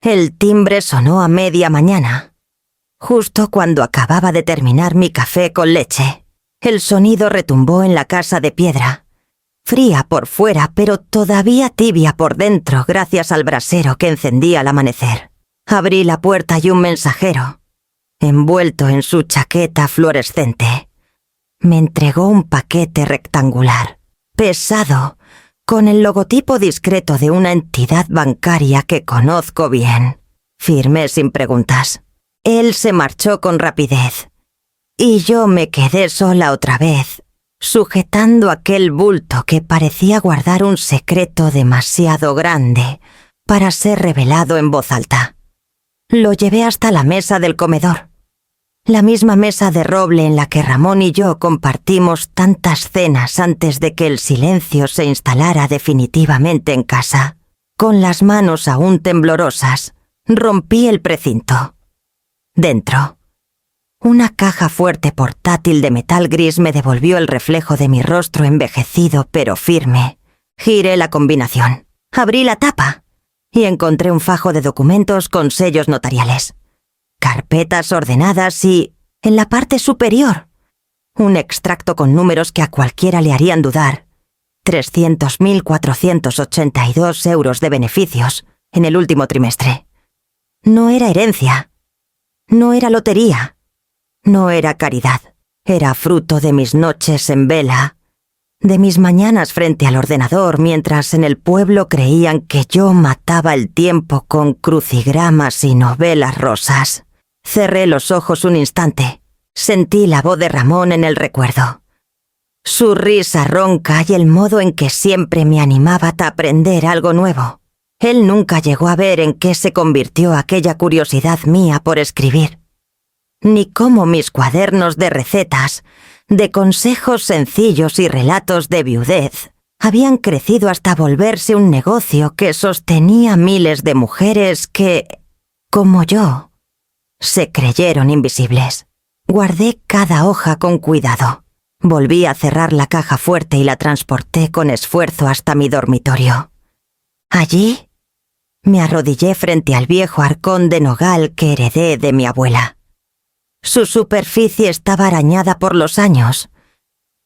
El timbre sonó a media mañana, justo cuando acababa de terminar mi café con leche. El sonido retumbó en la casa de piedra, fría por fuera pero todavía tibia por dentro gracias al brasero que encendí al amanecer. Abrí la puerta y un mensajero, envuelto en su chaqueta fluorescente, me entregó un paquete rectangular, pesado, con el logotipo discreto de una entidad bancaria que conozco bien. Firmé sin preguntas. Él se marchó con rapidez, y yo me quedé sola otra vez, sujetando aquel bulto que parecía guardar un secreto demasiado grande para ser revelado en voz alta. Lo llevé hasta la mesa del comedor, la misma mesa de roble en la que Ramón y yo compartimos tantas cenas antes de que el silencio se instalara definitivamente en casa. Con las manos aún temblorosas, rompí el precinto. Dentro, una caja fuerte portátil de metal gris me devolvió el reflejo de mi rostro envejecido pero firme. Giré la combinación, abrí la tapa y encontré un fajo de documentos con sellos notariales, carpetas ordenadas y, en la parte superior, un extracto con números que a cualquiera le harían dudar. 300.482 euros de beneficios en el último trimestre. No era herencia, no era lotería, no era caridad. Era fruto de mis noches en vela, de mis mañanas frente al ordenador mientras en el pueblo creían que yo mataba el tiempo con crucigramas y novelas rosas. Cerré los ojos un instante. Sentí la voz de Ramón en el recuerdo. Su risa ronca y el modo en que siempre me animaba a aprender algo nuevo. Él nunca llegó a ver en qué se convirtió aquella curiosidad mía por escribir, ni cómo mis cuadernos de recetas, de consejos sencillos y relatos de viudez, habían crecido hasta volverse un negocio que sostenía miles de mujeres que, como yo, se creyeron invisibles. Guardé cada hoja con cuidado. Volví a cerrar la caja fuerte y la transporté con esfuerzo hasta mi dormitorio. Allí, me arrodillé frente al viejo arcón de nogal que heredé de mi abuela. Su superficie estaba arañada por los años,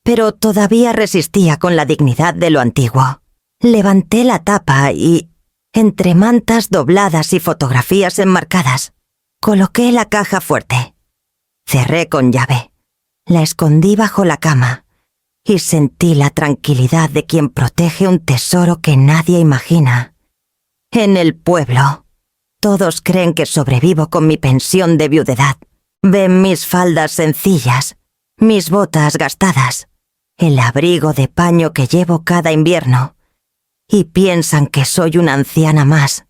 pero todavía resistía con la dignidad de lo antiguo. Levanté la tapa y, entre mantas dobladas y fotografías enmarcadas, coloqué la caja fuerte. Cerré con llave, la escondí bajo la cama y sentí la tranquilidad de quien protege un tesoro que nadie imagina. En el pueblo, todos creen que sobrevivo con mi pensión de viudedad. Ven mis faldas sencillas, mis botas gastadas, el abrigo de paño que llevo cada invierno, y piensan que soy una anciana más,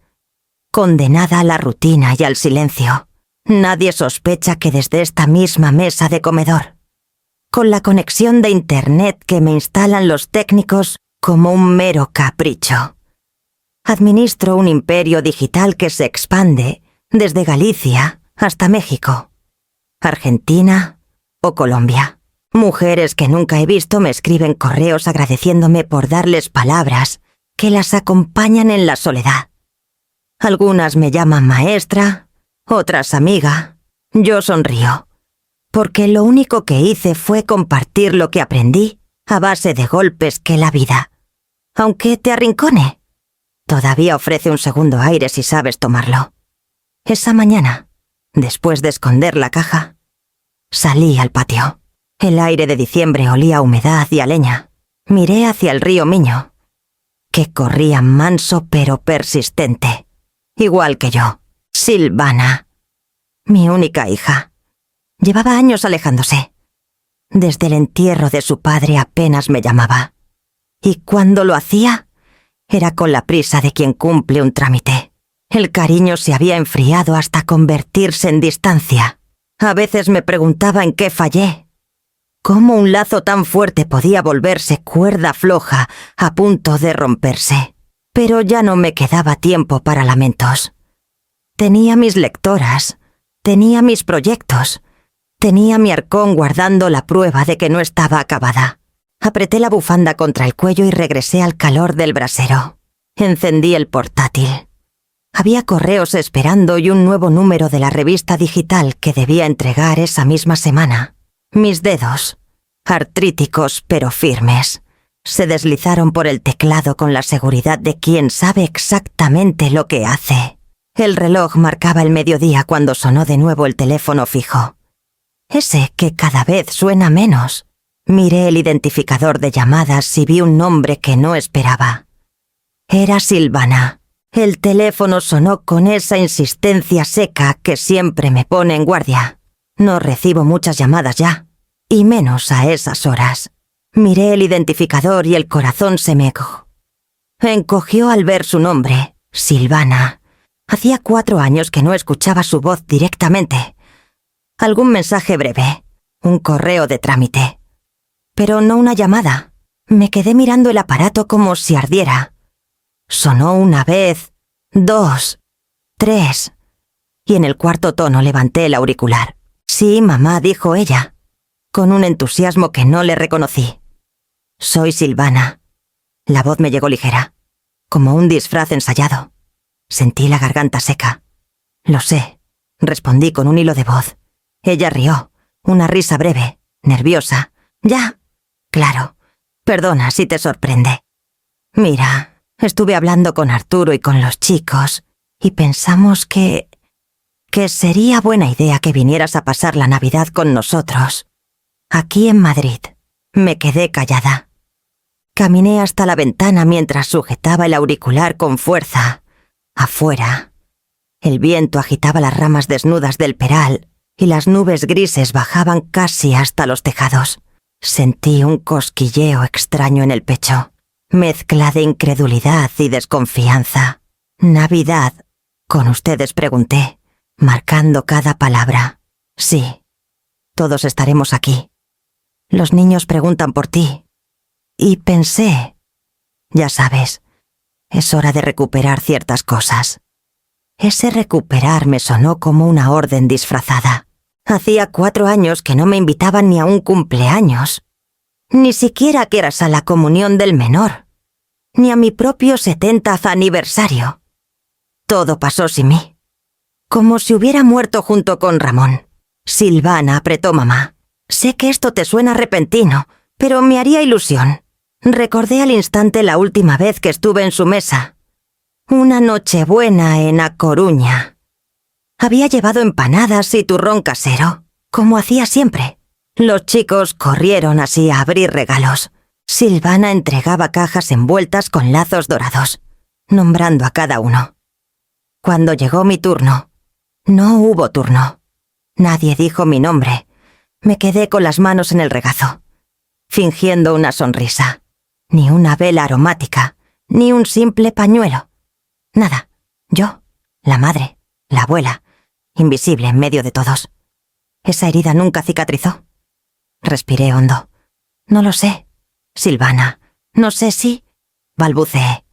condenada a la rutina y al silencio. Nadie sospecha que desde esta misma mesa de comedor, con la conexión de Internet que me instalan los técnicos como un mero capricho, administro un imperio digital que se expande desde Galicia hasta México, Argentina o Colombia. Mujeres que nunca he visto me escriben correos agradeciéndome por darles palabras que las acompañan en la soledad. Algunas me llaman maestra, otras amiga. Yo sonrío, porque lo único que hice fue compartir lo que aprendí a base de golpes que la vida, aunque te arrincone, todavía ofrece un segundo aire si sabes tomarlo. Esa mañana, después de esconder la caja, salí al patio. El aire de diciembre olía a humedad y a leña. Miré hacia el río Miño, que corría manso pero persistente, igual que yo. Silvana, mi única hija, llevaba años alejándose. Desde el entierro de su padre apenas me llamaba. Y cuando lo hacía, era con la prisa de quien cumple un trámite. El cariño se había enfriado hasta convertirse en distancia. A veces me preguntaba en qué fallé. ¿Cómo un lazo tan fuerte podía volverse cuerda floja a punto de romperse? Pero ya no me quedaba tiempo para lamentos. Tenía mis lectoras, tenía mis proyectos, tenía mi arcón guardando la prueba de que no estaba acabada. Apreté la bufanda contra el cuello y regresé al calor del brasero. Encendí el portátil. Había correos esperando y un nuevo número de la revista digital que debía entregar esa misma semana. Mis dedos, artríticos pero firmes, se deslizaron por el teclado con la seguridad de quien sabe exactamente lo que hace. El reloj marcaba el mediodía cuando sonó de nuevo el teléfono fijo. Ese que cada vez suena menos. Miré el identificador de llamadas y vi un nombre que no esperaba. Era Silvana. El teléfono sonó con esa insistencia seca que siempre me pone en guardia. No recibo muchas llamadas ya, y menos a esas horas. Miré el identificador y el corazón se me encogió al ver su nombre, Silvana. Hacía 4 años que no escuchaba su voz directamente. Algún mensaje breve, un correo de trámite. Pero no una llamada. Me quedé mirando el aparato como si ardiera. Sonó una vez, 2, 3, y en el cuarto tono levanté el auricular. Sí, mamá, dijo ella, con un entusiasmo que no le reconocí. Soy Silvana. La voz me llegó ligera, como un disfraz ensayado. Sentí la garganta seca. Lo sé, respondí con un hilo de voz. Ella rió, una risa breve, nerviosa. Ya, claro, perdona si te sorprende. Mira, estuve hablando con Arturo y con los chicos y pensamos que sería buena idea que vinieras a pasar la Navidad con nosotros. Aquí en Madrid. Me quedé callada. Caminé hasta la ventana mientras sujetaba el auricular con fuerza. Afuera, el viento agitaba las ramas desnudas del peral y las nubes grises bajaban casi hasta los tejados. Sentí un cosquilleo extraño en el pecho. Mezcla de incredulidad y desconfianza. Navidad, con ustedes pregunté, marcando cada palabra. Sí, todos estaremos aquí. Los niños preguntan por ti. Y pensé, ya sabes, es hora de recuperar ciertas cosas. Ese recuperar me sonó como una orden disfrazada. Hacía 4 años que no me invitaban ni a un cumpleaños. Ni siquiera que eras a la comunión del menor, ni a mi propio 70º aniversario. Todo pasó sin mí. Como si hubiera muerto junto con Ramón. Silvana, apretó mamá. Sé que esto te suena repentino, pero me haría ilusión. Recordé al instante la última vez que estuve en su mesa. Una nochebuena en A Coruña. Había llevado empanadas y turrón casero, como hacía siempre. Los chicos corrieron así a abrir regalos. Silvana entregaba cajas envueltas con lazos dorados, nombrando a cada uno. Cuando llegó mi turno, no hubo turno. Nadie dijo mi nombre. Me quedé con las manos en el regazo, fingiendo una sonrisa. Ni una vela aromática, ni un simple pañuelo. Nada. Yo, la madre, la abuela, invisible en medio de todos. Esa herida nunca cicatrizó. Respiré hondo. No lo sé, Silvana. No sé si... balbuceé.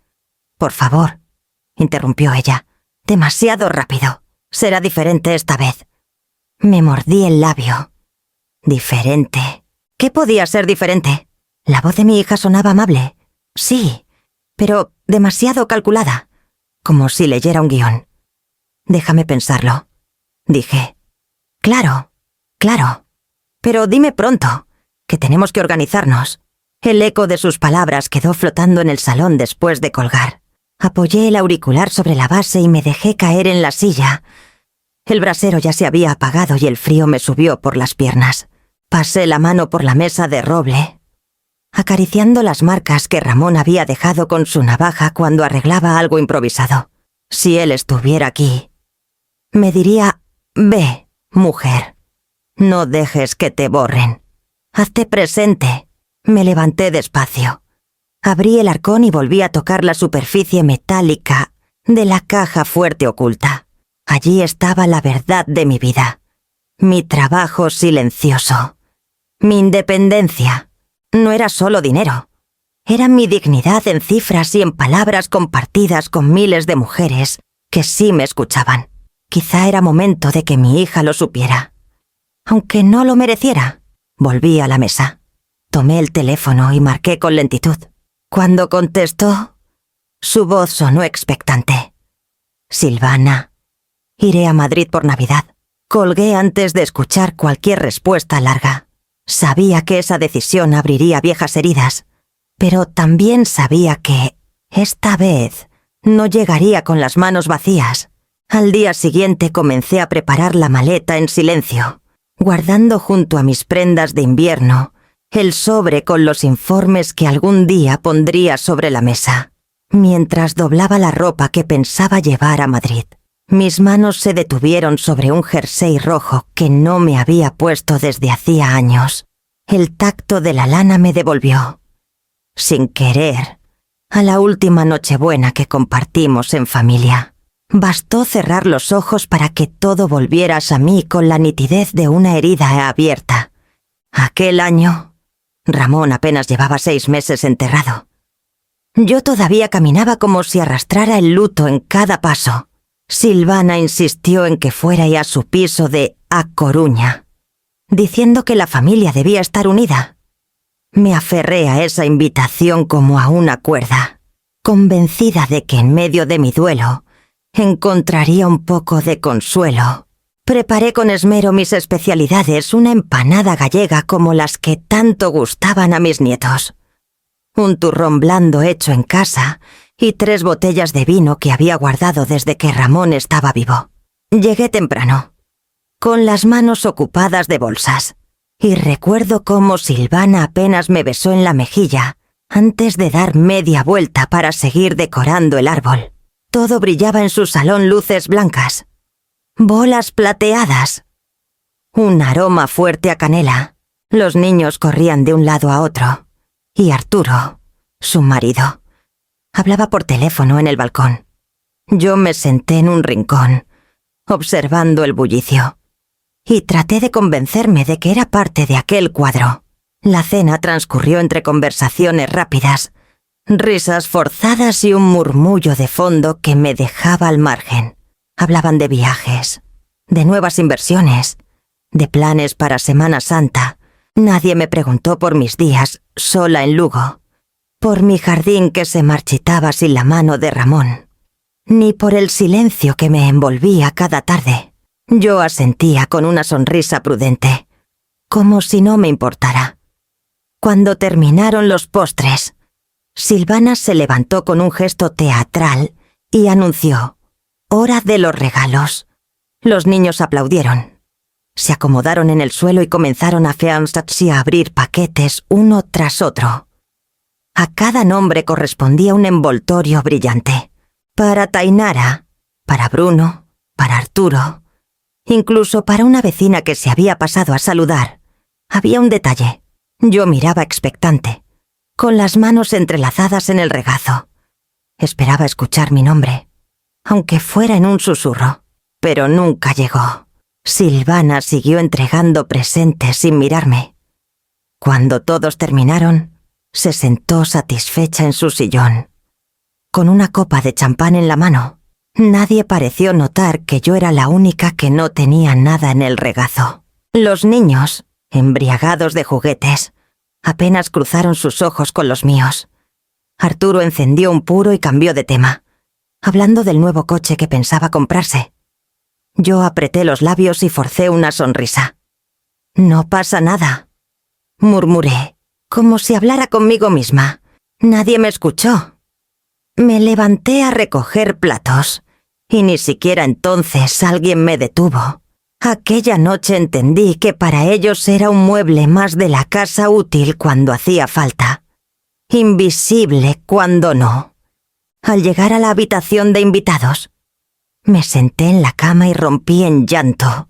Por favor, interrumpió ella. Demasiado rápido. Será diferente esta vez. Me mordí el labio. Diferente. ¿Qué podía ser diferente? La voz de mi hija sonaba amable. Sí, pero demasiado calculada. Como si leyera un guión. Déjame pensarlo, dije. Claro, claro. Pero dime pronto, que tenemos que organizarnos. El eco de sus palabras quedó flotando en el salón después de colgar. Apoyé el auricular sobre la base y me dejé caer en la silla. El brasero ya se había apagado y el frío me subió por las piernas. Pasé la mano por la mesa de roble, acariciando las marcas que Ramón había dejado con su navaja cuando arreglaba algo improvisado. Si él estuviera aquí, me diría: ve, mujer, no dejes que te borren. Hazte presente. Me levanté despacio. Abrí el arcón y volví a tocar la superficie metálica de la caja fuerte oculta. Allí estaba la verdad de mi vida. Mi trabajo silencioso. Mi independencia. No era solo dinero. Era mi dignidad en cifras y en palabras compartidas con miles de mujeres que sí me escuchaban. Quizá era momento de que mi hija lo supiera. Aunque no lo mereciera. Volví a la mesa. Tomé el teléfono y marqué con lentitud. Cuando contestó, su voz sonó expectante. Silvana. Iré a Madrid por Navidad. Colgué antes de escuchar cualquier respuesta larga. Sabía que esa decisión abriría viejas heridas, pero también sabía que, esta vez, no llegaría con las manos vacías. Al día siguiente comencé a preparar la maleta en silencio, guardando junto a mis prendas de invierno el sobre con los informes que algún día pondría sobre la mesa. Mientras doblaba la ropa que pensaba llevar a Madrid, mis manos se detuvieron sobre un jersey rojo que no me había puesto desde hacía años. El tacto de la lana me devolvió, sin querer, a la última Nochebuena que compartimos en familia. Bastó cerrar los ojos para que todo volviera a mí con la nitidez de una herida abierta. Aquel año, Ramón apenas llevaba 6 meses enterrado. Yo todavía caminaba como si arrastrara el luto en cada paso. Silvana insistió en que fuera a su piso de A Coruña, diciendo que la familia debía estar unida. Me aferré a esa invitación como a una cuerda, convencida de que en medio de mi duelo encontraría un poco de consuelo. Preparé con esmero mis especialidades, una empanada gallega como las que tanto gustaban a mis nietos, un turrón blando hecho en casa y 3 botellas de vino que había guardado desde que Ramón estaba vivo. Llegué temprano, con las manos ocupadas de bolsas, y recuerdo cómo Silvana apenas me besó en la mejilla antes de dar media vuelta para seguir decorando el árbol. Todo brillaba en su salón, luces blancas, bolas plateadas, un aroma fuerte a canela. Los niños corrían de un lado a otro, y Arturo, su marido, hablaba por teléfono en el balcón. Yo me senté en un rincón, observando el bullicio, y traté de convencerme de que era parte de aquel cuadro. La cena transcurrió entre conversaciones rápidas, risas forzadas y un murmullo de fondo que me dejaba al margen. Hablaban de viajes, de nuevas inversiones, de planes para Semana Santa. Nadie me preguntó por mis días sola en Lugo, por mi jardín que se marchitaba sin la mano de Ramón, ni por el silencio que me envolvía cada tarde. Yo asentía con una sonrisa prudente, como si no me importara. Cuando terminaron los postres, Silvana se levantó con un gesto teatral y anunció: «Hora de los regalos». Los niños aplaudieron. Se acomodaron en el suelo y comenzaron a abrir paquetes uno tras otro. A cada nombre correspondía un envoltorio brillante. Para Tainara, para Bruno, para Arturo, incluso para una vecina que se había pasado a saludar. Había un detalle. Yo miraba expectante, con las manos entrelazadas en el regazo. Esperaba escuchar mi nombre, aunque fuera en un susurro, pero nunca llegó. Silvana siguió entregando presentes sin mirarme. Cuando todos terminaron, se sentó satisfecha en su sillón, con una copa de champán en la mano. Nadie pareció notar que yo era la única que no tenía nada en el regazo. Los niños, embriagados de juguetes, apenas cruzaron sus ojos con los míos. Arturo encendió un puro y cambió de tema, hablando del nuevo coche que pensaba comprarse. Yo apreté los labios y forcé una sonrisa. «No pasa nada», murmuré, como si hablara conmigo misma. Nadie me escuchó. Me levanté a recoger platos, y ni siquiera entonces alguien me detuvo. Aquella noche entendí que para ellos era un mueble más de la casa, útil cuando hacía falta, invisible cuando no. Al llegar a la habitación de invitados, me senté en la cama y rompí en llanto,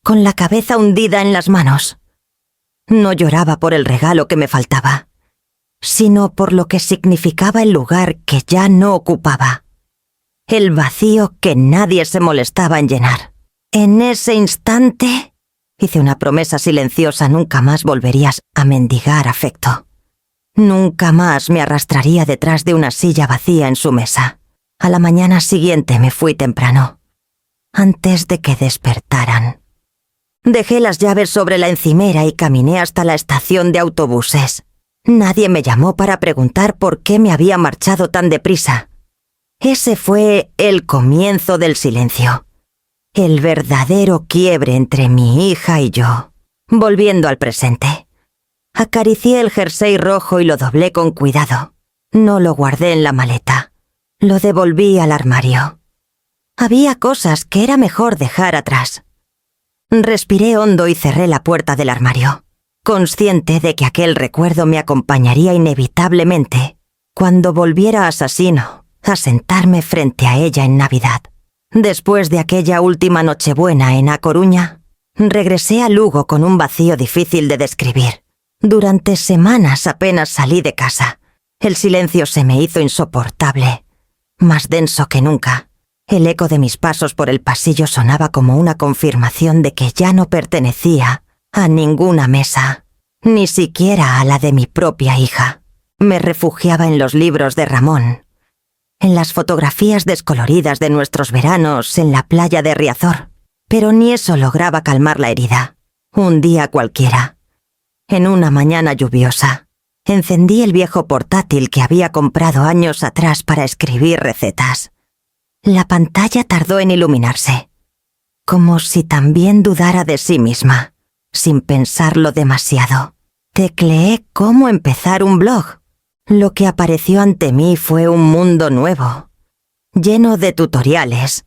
con la cabeza hundida en las manos. No lloraba por el regalo que me faltaba, sino por lo que significaba el lugar que ya no ocupaba, el vacío que nadie se molestaba en llenar. En ese instante hice una promesa silenciosa: nunca más volverías a mendigar afecto. Nunca más me arrastraría detrás de una silla vacía en su mesa. A la mañana siguiente me fui temprano, antes de que despertaran. Dejé las llaves sobre la encimera y caminé hasta la estación de autobuses. Nadie me llamó para preguntar por qué me había marchado tan deprisa. Ese fue el comienzo del silencio. El verdadero quiebre entre mi hija y yo. Volviendo al presente. Acaricié el jersey rojo y lo doblé con cuidado. No lo guardé en la maleta. Lo devolví al armario. Había cosas que era mejor dejar atrás. Respiré hondo y cerré la puerta del armario, consciente de que aquel recuerdo me acompañaría inevitablemente cuando volviera asesino a sentarme frente a ella en Navidad. Después de aquella última Nochebuena en A Coruña, regresé a Lugo con un vacío difícil de describir. Durante semanas apenas salí de casa. El silencio se me hizo insoportable, más denso que nunca. El eco de mis pasos por el pasillo sonaba como una confirmación de que ya no pertenecía a ninguna mesa, ni siquiera a la de mi propia hija. Me refugiaba en los libros de Ramón, en las fotografías descoloridas de nuestros veranos en la playa de Riazor, pero ni eso lograba calmar la herida. Un día cualquiera, en una mañana lluviosa, encendí el viejo portátil que había comprado años atrás para escribir recetas. La pantalla tardó en iluminarse, como si también dudara de sí misma, sin pensarlo demasiado. Tecleé cómo empezar un blog. Lo que apareció ante mí fue un mundo nuevo, lleno de tutoriales,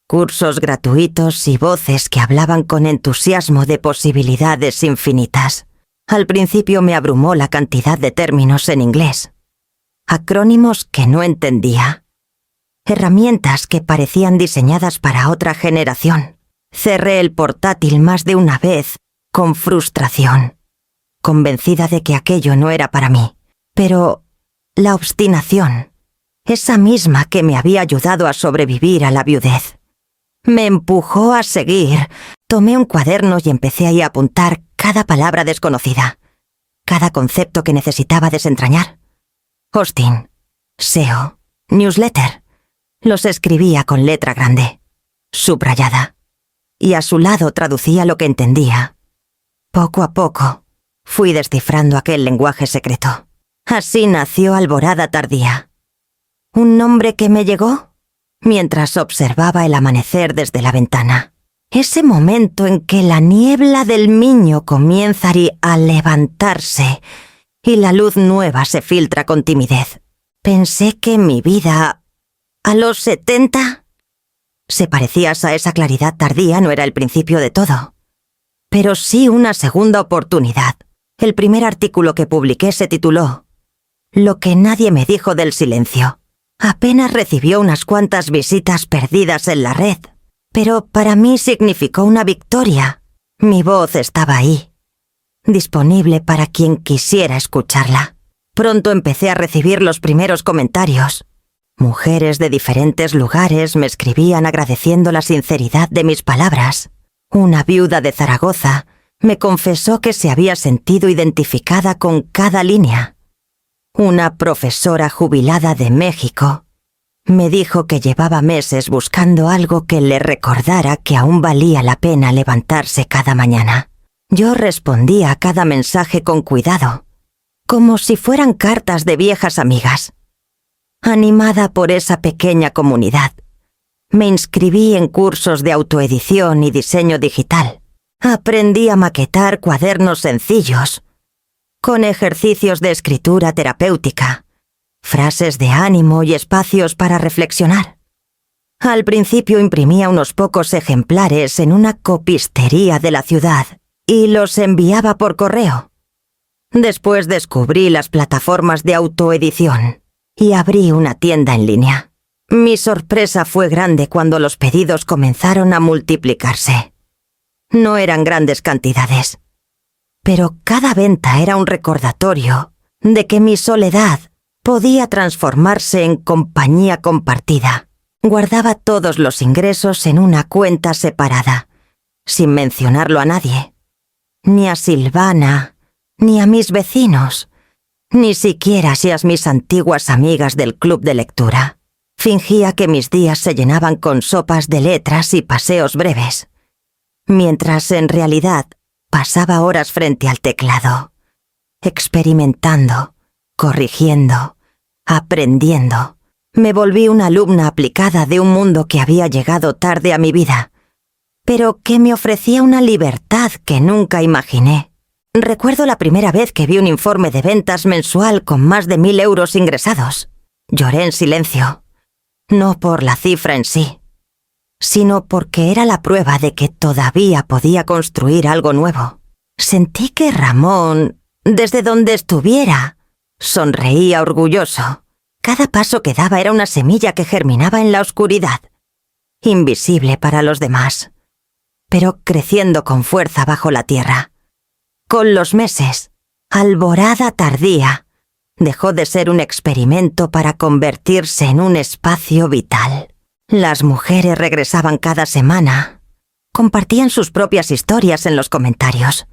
cursos gratuitos y voces que hablaban con entusiasmo de posibilidades infinitas. Al principio me abrumó la cantidad de términos en inglés, acrónimos que no entendía. Herramientas que parecían diseñadas para otra generación. Cerré el portátil más de una vez, con frustración, convencida de que aquello no era para mí. Pero la obstinación, esa misma que me había ayudado a sobrevivir a la viudez, me empujó a seguir. Tomé un cuaderno y empecé ahí a apuntar cada palabra desconocida, cada concepto que necesitaba desentrañar. Hosting, SEO, newsletter. Los escribía con letra grande, subrayada, y a su lado traducía lo que entendía. Poco a poco, fui descifrando aquel lenguaje secreto. Así nació Alborada Tardía. Un nombre que me llegó mientras observaba el amanecer desde la ventana. Ese momento en que la niebla del Miño comienza a levantarse y la luz nueva se filtra con timidez. Pensé que mi vida, a los 70, se parecía a esa claridad tardía, no era el principio de todo, pero sí una segunda oportunidad. El primer artículo que publiqué se tituló Lo que nadie me dijo del silencio. Apenas recibió unas cuantas visitas perdidas en la red, pero para mí significó una victoria. Mi voz estaba ahí, disponible para quien quisiera escucharla. Pronto empecé a recibir los primeros comentarios. Mujeres de diferentes lugares me escribían agradeciendo la sinceridad de mis palabras. Una viuda de Zaragoza me confesó que se había sentido identificada con cada línea. Una profesora jubilada de México me dijo que llevaba meses buscando algo que le recordara que aún valía la pena levantarse cada mañana. Yo respondía a cada mensaje con cuidado, como si fueran cartas de viejas amigas. Animada por esa pequeña comunidad, me inscribí en cursos de autoedición y diseño digital. Aprendí a maquetar cuadernos sencillos, con ejercicios de escritura terapéutica, frases de ánimo y espacios para reflexionar. Al principio imprimía unos pocos ejemplares en una copistería de la ciudad y los enviaba por correo. Después descubrí las plataformas de autoedición y abrí una tienda en línea. Mi sorpresa fue grande cuando los pedidos comenzaron a multiplicarse. No eran grandes cantidades, pero cada venta era un recordatorio de que mi soledad podía transformarse en compañía compartida. Guardaba todos los ingresos en una cuenta separada, sin mencionarlo a nadie, ni a Silvana, ni a mis vecinos, ni siquiera a mis antiguas amigas del club de lectura. Fingía que mis días se llenaban con sopas de letras y paseos breves, mientras en realidad pasaba horas frente al teclado, experimentando, corrigiendo, aprendiendo. Me volví una alumna aplicada de un mundo que había llegado tarde a mi vida, pero que me ofrecía una libertad que nunca imaginé. Recuerdo la primera vez que vi un informe de ventas mensual con más de 1.000 euros ingresados. Lloré en silencio, no por la cifra en sí, sino porque era la prueba de que todavía podía construir algo nuevo. Sentí que Ramón, desde donde estuviera, sonreía orgulloso. Cada paso que daba era una semilla que germinaba en la oscuridad, invisible para los demás, pero creciendo con fuerza bajo la tierra. Con los meses, alborada tardía, dejó de ser un experimento para convertirse en un espacio vital. Las mujeres regresaban cada semana, compartían sus propias historias en los comentarios,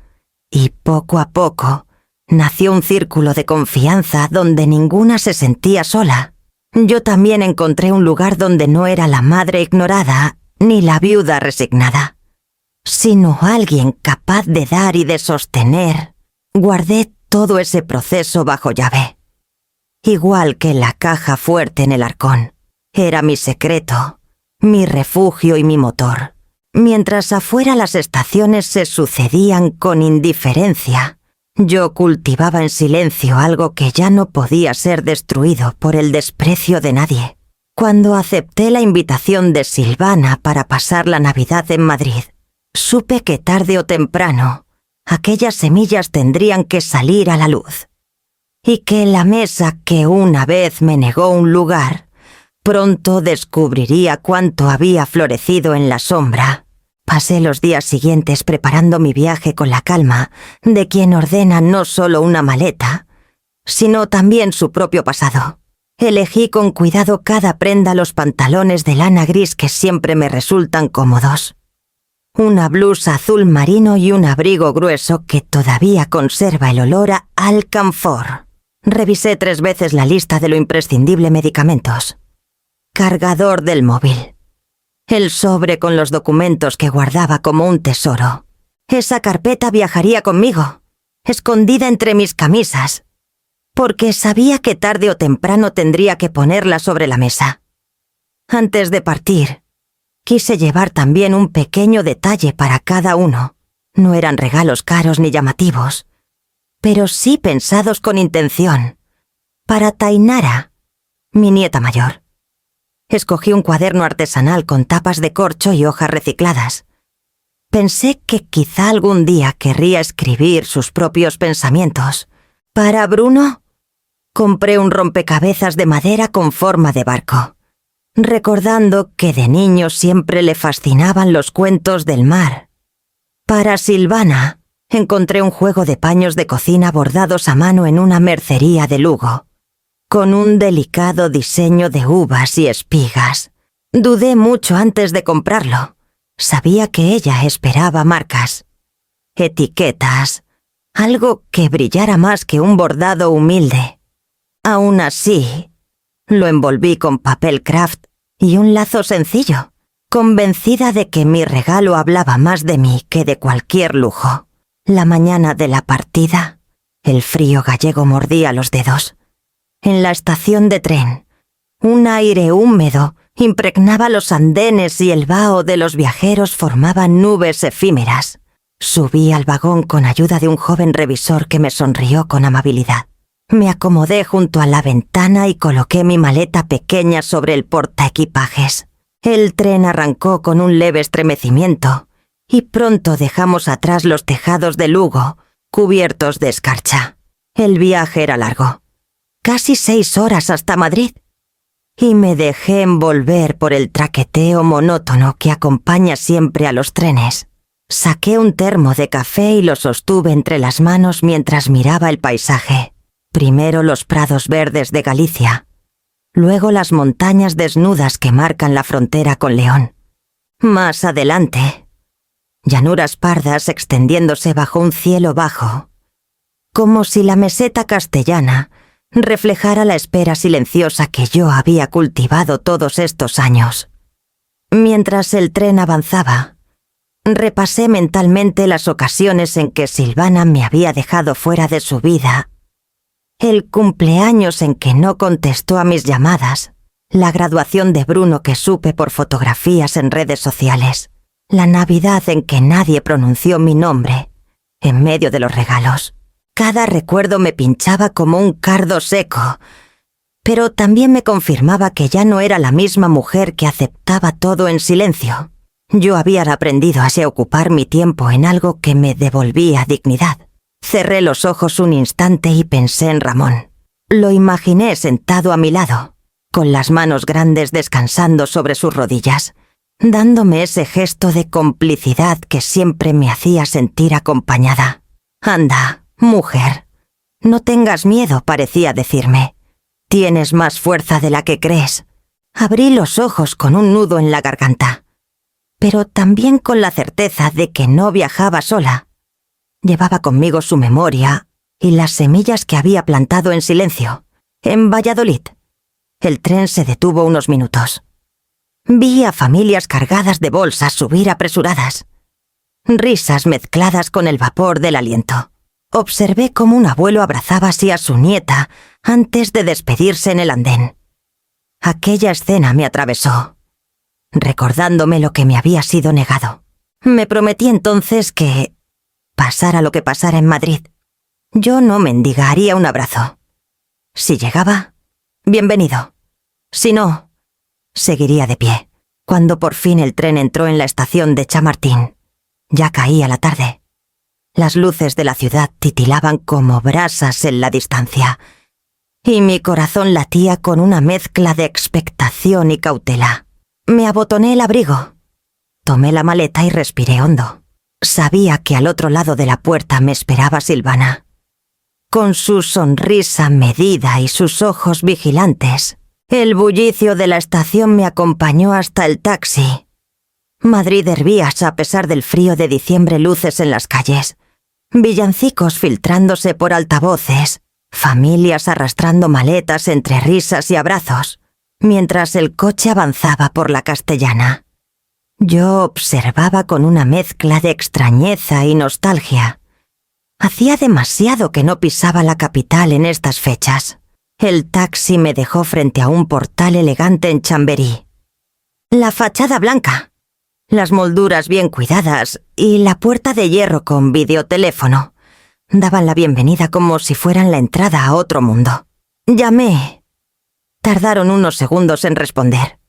y poco a poco nació un círculo de confianza donde ninguna se sentía sola. Yo también encontré un lugar donde no era la madre ignorada ni la viuda resignada, sino alguien capaz de dar y de sostener. Guardé todo ese proceso bajo llave. Igual que la caja fuerte en el arcón. Era mi secreto, mi refugio y mi motor. Mientras afuera las estaciones se sucedían con indiferencia, yo cultivaba en silencio algo que ya no podía ser destruido por el desprecio de nadie. Cuando acepté la invitación de Silvana para pasar la Navidad en Madrid, supe que tarde o temprano aquellas semillas tendrían que salir a la luz, y que la mesa que una vez me negó un lugar pronto descubriría cuánto había florecido en la sombra. Pasé los días siguientes preparando mi viaje con la calma de quien ordena no solo una maleta, sino también su propio pasado. Elegí con cuidado cada prenda los pantalones de lana gris que siempre me resultan cómodos, una blusa azul marino y un abrigo grueso que todavía conserva el olor a alcanfor. Revisé 3 veces la lista de lo imprescindible: medicamentos, cargador del móvil, el sobre con los documentos que guardaba como un tesoro. Esa carpeta viajaría conmigo, escondida entre mis camisas, porque sabía que tarde o temprano tendría que ponerla sobre la mesa. Antes de partir, quise llevar también un pequeño detalle para cada uno. No eran regalos caros ni llamativos, pero sí pensados con intención. Para Tainara, mi nieta mayor. Escogí un cuaderno artesanal con tapas de corcho y hojas recicladas. Pensé que quizá algún día querría escribir sus propios pensamientos. Para Bruno, compré un rompecabezas de madera con forma de barco, recordando que de niño siempre le fascinaban los cuentos del mar. Para Silvana, encontré un juego de paños de cocina bordados a mano en una mercería de Lugo, con un delicado diseño de uvas y espigas. Dudé mucho antes de comprarlo. Sabía que ella esperaba marcas, etiquetas, algo que brillara más que un bordado humilde. Aún así, lo envolví con papel craft y un lazo sencillo, convencida de que mi regalo hablaba más de mí que de cualquier lujo. La mañana de la partida, el frío gallego mordía los dedos. En la estación de tren, un aire húmedo impregnaba los andenes y el vaho de los viajeros formaba nubes efímeras. Subí al vagón con ayuda de un joven revisor que me sonrió con amabilidad. Me acomodé junto a la ventana y coloqué mi maleta pequeña sobre el portaequipajes. El tren arrancó con un leve estremecimiento y pronto dejamos atrás los tejados de Lugo, cubiertos de escarcha. El viaje era largo, casi 6 horas hasta Madrid, y me dejé envolver por el traqueteo monótono que acompaña siempre a los trenes. Saqué un termo de café y lo sostuve entre las manos mientras miraba el paisaje. Primero los prados verdes de Galicia, luego las montañas desnudas que marcan la frontera con León. Más adelante, llanuras pardas extendiéndose bajo un cielo bajo, como si la meseta castellana reflejara la espera silenciosa que yo había cultivado todos estos años. Mientras el tren avanzaba, repasé mentalmente las ocasiones en que Silvana me había dejado fuera de su vida, el cumpleaños en que no contestó a mis llamadas, La graduación de Bruno que supe por fotografías en redes sociales. La Navidad en que nadie pronunció mi nombre, en medio de los regalos. Cada recuerdo me pinchaba como un cardo seco, pero también me confirmaba que ya no era la misma mujer que aceptaba todo en silencio. Yo había aprendido a ocupar mi tiempo en algo que me devolvía dignidad. Cerré los ojos un instante y pensé en Ramón. Lo imaginé sentado a mi lado, con las manos grandes descansando sobre sus rodillas, dándome ese gesto de complicidad que siempre me hacía sentir acompañada. «Anda, mujer, no tengas miedo», parecía decirme. «Tienes más fuerza de la que crees». Abrí los ojos con un nudo en la garganta, pero también con la certeza de que no viajaba sola. Llevaba conmigo su memoria y las semillas que había plantado en silencio, en Valladolid. El tren se detuvo unos minutos. Vi a familias cargadas de bolsas subir apresuradas. Risas mezcladas con el vapor del aliento. Observé cómo un abuelo abrazaba así a su nieta antes de despedirse en el andén. Aquella escena me atravesó, recordándome lo que me había sido negado. Me prometí entonces que, pasara lo que pasara en Madrid, yo no mendigaría un abrazo. Si llegaba, bienvenido. Si no, seguiría de pie. Cuando por fin el tren entró en la estación de Chamartín, ya caía la tarde. Las luces de la ciudad titilaban como brasas en la distancia, y mi corazón latía con una mezcla de expectación y cautela. Me abotoné el abrigo, tomé la maleta y respiré hondo. Sabía que al otro lado de la puerta me esperaba Silvana. Con su sonrisa medida y sus ojos vigilantes, el bullicio de la estación me acompañó hasta el taxi. Madrid hervías a pesar del frío de diciembre, luces en las calles, villancicos filtrándose por altavoces, familias arrastrando maletas entre risas y abrazos, mientras el coche avanzaba por la Castellana. Yo observaba con una mezcla de extrañeza y nostalgia. Hacía demasiado que no pisaba la capital en estas fechas. El taxi me dejó frente a un portal elegante en Chamberí. La fachada blanca, las molduras bien cuidadas y la puerta de hierro con videoteléfono daban la bienvenida como si fueran la entrada a otro mundo. Llamé. Tardaron unos segundos en responder,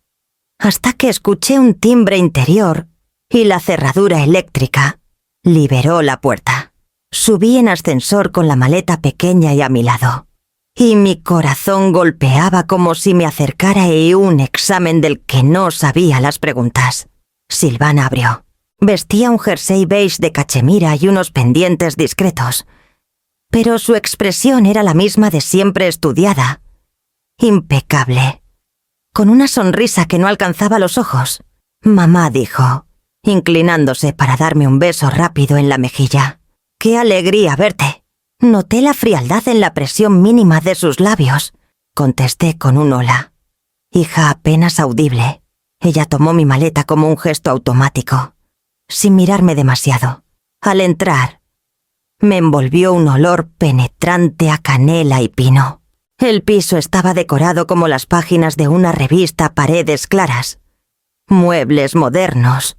hasta que escuché un timbre interior y la cerradura eléctrica liberó la puerta. Subí en ascensor con la maleta pequeña y a mi lado, y mi corazón golpeaba como si me acercara a un examen del que no sabía las preguntas. Silvana abrió. Vestía un jersey beige de cachemira y unos pendientes discretos, pero su expresión era la misma de siempre, estudiada, impecable, con una sonrisa que no alcanzaba los ojos. «Mamá», dijo, inclinándose para darme un beso rápido en la mejilla. «Qué alegría verte». Noté la frialdad en la presión mínima de sus labios. Contesté con un hola. Hija apenas audible. Ella tomó mi maleta como un gesto automático, sin mirarme demasiado. Al entrar, me envolvió un olor penetrante a canela y pino. El piso estaba decorado como las páginas de una revista, paredes claras, muebles modernos,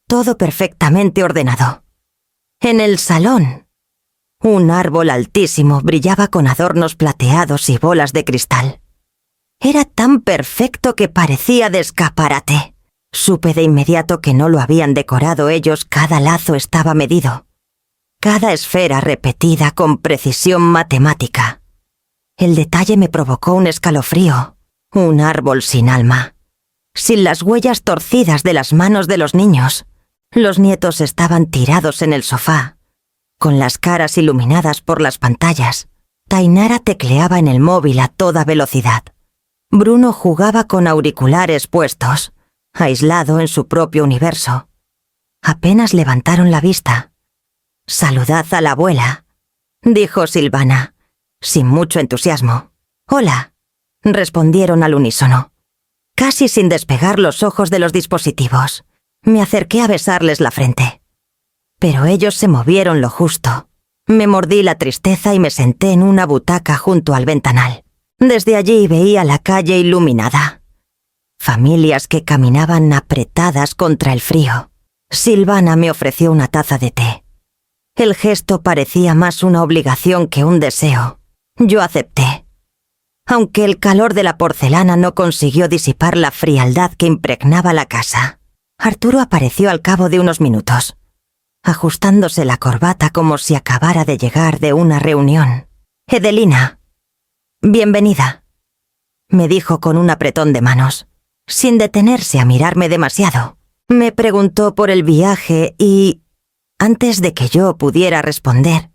todo perfectamente ordenado. En el salón, un árbol altísimo brillaba con adornos plateados y bolas de cristal. Era tan perfecto que parecía de escaparate. Supe de inmediato que no lo habían decorado ellos, cada lazo estaba medido, cada esfera repetida con precisión matemática. El detalle me provocó un escalofrío, un árbol sin alma, sin las huellas torcidas de las manos de los niños. Los nietos estaban tirados en el sofá, con las caras iluminadas por las pantallas. Tainara tecleaba en el móvil a toda velocidad. Bruno jugaba con auriculares puestos, aislado en su propio universo. Apenas levantaron la vista. «Saludad a la abuela», dijo Silvana, sin mucho entusiasmo. «Hola», respondieron al unísono, casi sin despegar los ojos de los dispositivos. Me acerqué a besarles la frente, pero ellos se movieron lo justo. Me mordí la tristeza y me senté en una butaca junto al ventanal. Desde allí veía la calle iluminada, familias que caminaban apretadas contra el frío. Silvana me ofreció una taza de té. El gesto parecía más una obligación que un deseo. Yo acepté. Aunque el calor de la porcelana no consiguió disipar la frialdad que impregnaba la casa. Arturo apareció al cabo de unos minutos, ajustándose la corbata como si acabara de llegar de una reunión. «Edelina, bienvenida», me dijo con un apretón de manos, sin detenerse a mirarme demasiado. Me preguntó por el viaje y, antes de que yo pudiera responder,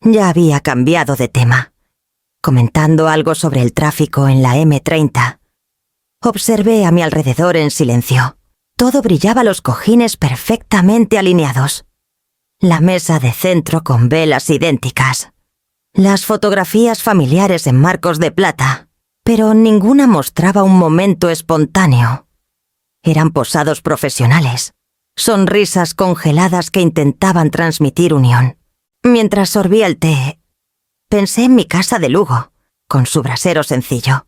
ya había cambiado de tema, comentando algo sobre el tráfico en la M30. Observé a mi alrededor en silencio. Todo brillaba, los cojines perfectamente alineados, la mesa de centro con velas idénticas, las fotografías familiares en marcos de plata, pero ninguna mostraba un momento espontáneo. Eran posados profesionales, sonrisas congeladas que intentaban transmitir unión. Mientras sorbía el té, pensé en mi casa de Lugo, con su brasero sencillo,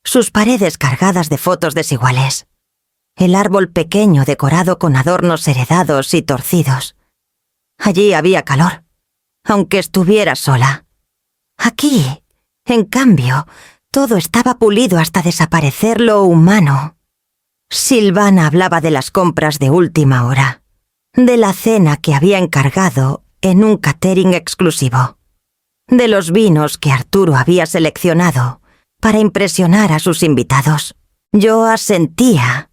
sus paredes cargadas de fotos desiguales, el árbol pequeño decorado con adornos heredados y torcidos. Allí había calor, aunque estuviera sola. Aquí, en cambio, todo estaba pulido hasta desaparecer lo humano. Silvana hablaba de las compras de última hora, de la cena que había encargado en un catering exclusivo, de los vinos que Arturo había seleccionado para impresionar a sus invitados. Yo asentía,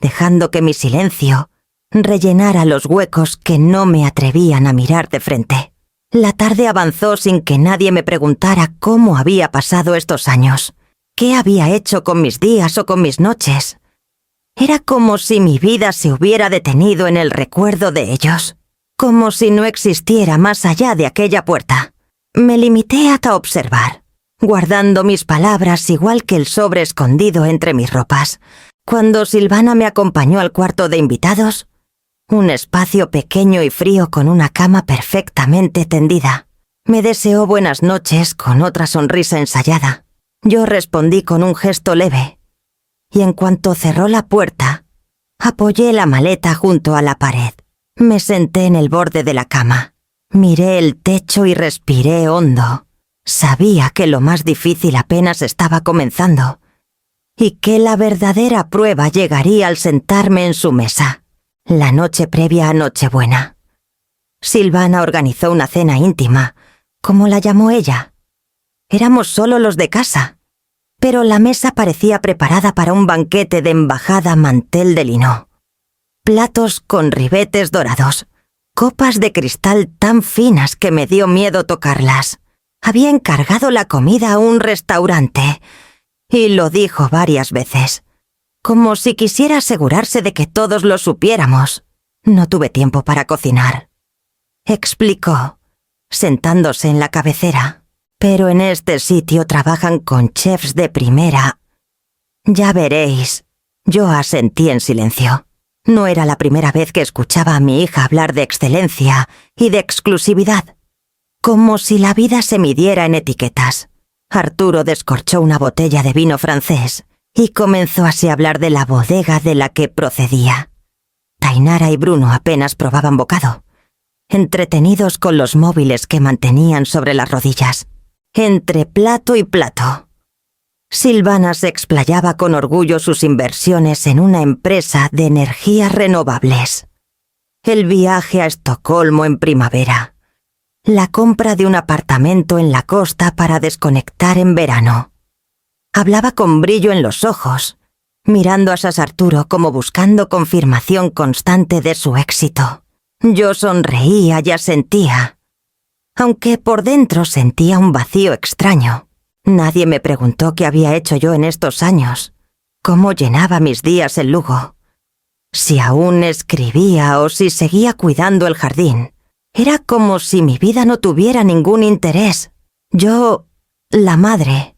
dejando que mi silencio rellenara los huecos que no me atrevían a mirar de frente. La tarde avanzó sin que nadie me preguntara cómo había pasado estos años, qué había hecho con mis días o con mis noches. Era como si mi vida se hubiera detenido en el recuerdo de ellos, como si no existiera más allá de aquella puerta. Me limité hasta observar, guardando mis palabras igual que el sobre escondido entre mis ropas. Cuando Silvana me acompañó al cuarto de invitados, un espacio pequeño y frío con una cama perfectamente tendida, me deseó buenas noches con otra sonrisa ensayada. Yo respondí con un gesto leve, y en cuanto cerró la puerta, apoyé la maleta junto a la pared. Me senté en el borde de la cama, miré el techo y respiré hondo. Sabía que lo más difícil apenas estaba comenzando, y que la verdadera prueba llegaría al sentarme en su mesa, la noche previa a Nochebuena. Silvana organizó una cena íntima, como la llamó ella. Éramos solo los de casa, pero la mesa parecía preparada para un banquete de embajada mantel de lino. Platos con ribetes dorados, copas de cristal tan finas que me dio miedo tocarlas. Había encargado la comida a un restaurante, y lo dijo varias veces, como si quisiera asegurarse de que todos lo supiéramos. No tuve tiempo para cocinar, explicó, sentándose en la cabecera. Pero en este sitio trabajan con chefs de primera. Ya veréis. Yo asentí en silencio. No era la primera vez que escuchaba a mi hija hablar de excelencia y de exclusividad, como si la vida se midiera en etiquetas. Arturo descorchó una botella de vino francés y comenzó así a hablar de la bodega de la que procedía. Tainara y Bruno apenas probaban bocado, entretenidos con los móviles que mantenían sobre las rodillas. Entre plato y plato, Silvana se explayaba con orgullo sus inversiones en una empresa de energías renovables, el viaje a Estocolmo en primavera, la compra de un apartamento en la costa para desconectar en verano. Hablaba con brillo en los ojos, mirando a Sas Arturo como buscando confirmación constante de su éxito. Yo sonreía y asentía, aunque por dentro sentía un vacío extraño. Nadie me preguntó qué había hecho yo en estos años, cómo llenaba mis días en Lugo, si aún escribía o si seguía cuidando el jardín. Era como si mi vida no tuviera ningún interés. Yo, la madre,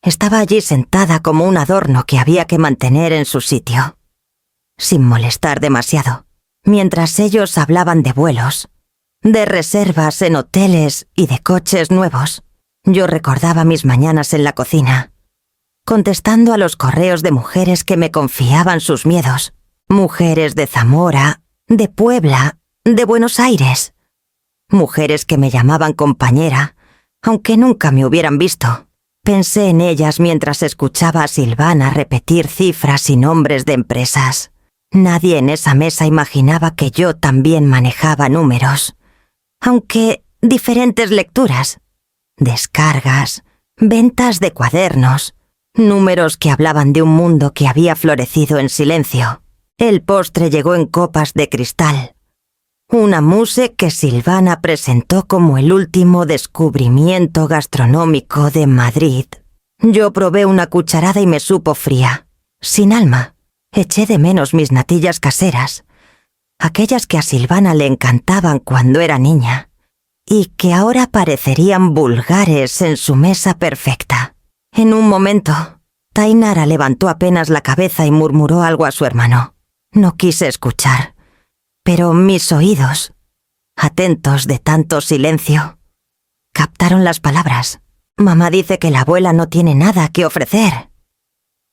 estaba allí sentada como un adorno que había que mantener en su sitio, sin molestar demasiado, mientras ellos hablaban de vuelos, de reservas en hoteles y de coches nuevos. Yo recordaba mis mañanas en la cocina, contestando a los correos de mujeres que me confiaban sus miedos. Mujeres de Zamora, de Puebla, de Buenos Aires. Mujeres que me llamaban compañera, aunque nunca me hubieran visto. Pensé en ellas mientras escuchaba a Silvana repetir cifras y nombres de empresas. Nadie en esa mesa imaginaba que yo también manejaba números. Aunque diferentes lecturas, descargas, ventas de cuadernos, números que hablaban de un mundo que había florecido en silencio. El postre llegó en copas de cristal. Una mousse que Silvana presentó como el último descubrimiento gastronómico de Madrid. Yo probé una cucharada y me supo fría, sin alma. Eché de menos mis natillas caseras, aquellas que a Silvana le encantaban cuando era niña, y que ahora parecerían vulgares en su mesa perfecta. En un momento, Tainara levantó apenas la cabeza y murmuró algo a su hermano. No quise escuchar, pero mis oídos, atentos de tanto silencio, captaron las palabras. Mamá dice que la abuela no tiene nada que ofrecer.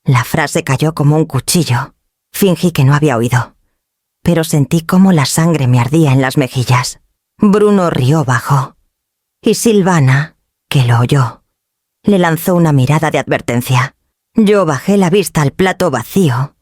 La frase cayó como un cuchillo. Fingí que no había oído, pero sentí cómo la sangre me ardía en las mejillas. Bruno rió bajo, y Silvana, que lo oyó, le lanzó una mirada de advertencia. Yo bajé la vista al plato vacío,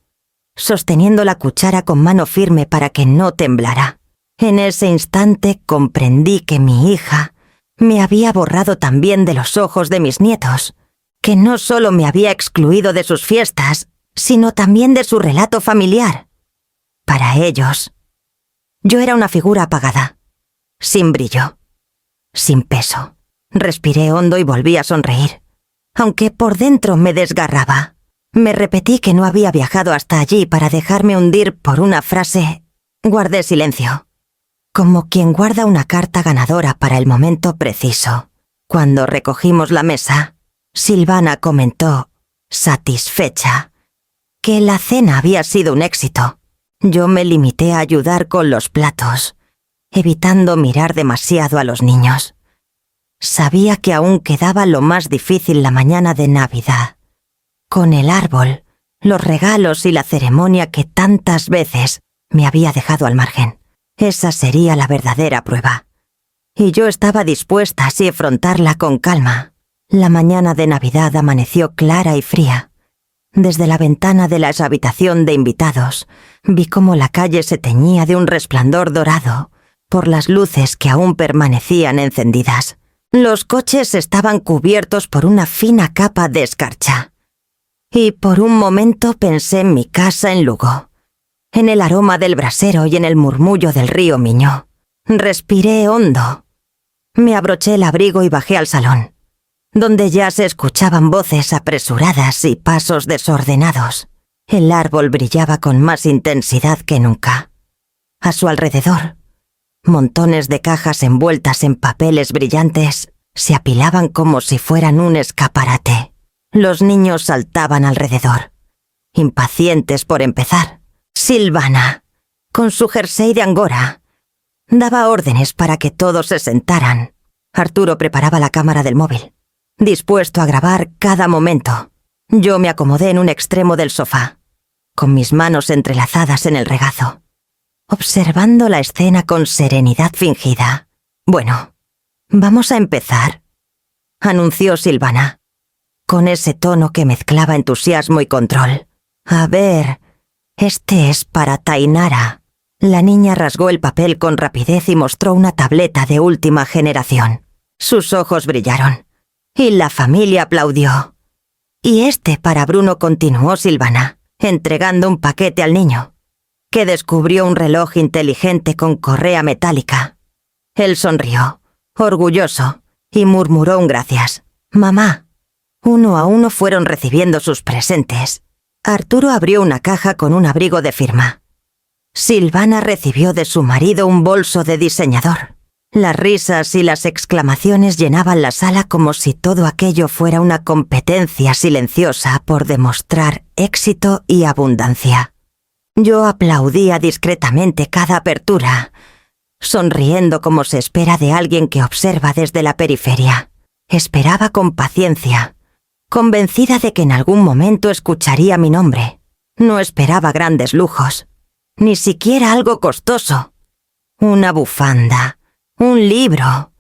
sosteniendo la cuchara con mano firme para que no temblara. En ese instante comprendí que mi hija me había borrado también de los ojos de mis nietos, que no solo me había excluido de sus fiestas, sino también de su relato familiar. Para ellos, yo era una figura apagada, sin brillo, sin peso. Respiré hondo y volví a sonreír, aunque por dentro me desgarraba. Me repetí que no había viajado hasta allí para dejarme hundir por una frase. Guardé silencio, como quien guarda una carta ganadora para el momento preciso. Cuando recogimos la mesa, Silvana comentó, satisfecha, que la cena había sido un éxito. Yo me limité a ayudar con los platos, evitando mirar demasiado a los niños. Sabía que aún quedaba lo más difícil la mañana de Navidad, con el árbol, los regalos y la ceremonia que tantas veces me había dejado al margen. Esa sería la verdadera prueba. Y yo estaba dispuesta así a afrontarla con calma. La mañana de Navidad amaneció clara y fría. Desde la ventana de la habitación de invitados, vi cómo la calle se teñía de un resplandor dorado por las luces que aún permanecían encendidas. Los coches estaban cubiertos por una fina capa de escarcha. Y por un momento pensé en mi casa en Lugo, en el aroma del brasero y en el murmullo del río Miño. Respiré hondo. Me abroché el abrigo y bajé al salón, donde ya se escuchaban voces apresuradas y pasos desordenados. El árbol brillaba con más intensidad que nunca. A su alrededor, montones de cajas envueltas en papeles brillantes se apilaban como si fueran un escaparate. Los niños saltaban alrededor, impacientes por empezar. Silvana, con su jersey de angora, daba órdenes para que todos se sentaran. Arturo preparaba la cámara del móvil, dispuesto a grabar cada momento. Yo me acomodé en un extremo del sofá, con mis manos entrelazadas en el regazo, observando la escena con serenidad fingida. Bueno, vamos a empezar, anunció Silvana, con ese tono que mezclaba entusiasmo y control. A ver, este es para Tainara. La niña rasgó el papel con rapidez y mostró una tableta de última generación. Sus ojos brillaron, y la familia aplaudió. Y este para Bruno, continuó Silvana, entregando un paquete al niño, que descubrió un reloj inteligente con correa metálica. Él sonrió, orgulloso, y murmuró un gracias. Mamá. Uno a uno fueron recibiendo sus presentes. Arturo abrió una caja con un abrigo de firma. Silvana recibió de su marido un bolso de diseñador. Las risas y las exclamaciones llenaban la sala como si todo aquello fuera una competencia silenciosa por demostrar éxito y abundancia. Yo aplaudía discretamente cada apertura, sonriendo como se espera de alguien que observa desde la periferia. Esperaba con paciencia, convencida de que en algún momento escucharía mi nombre. No esperaba grandes lujos, ni siquiera algo costoso. Una bufanda, un libro.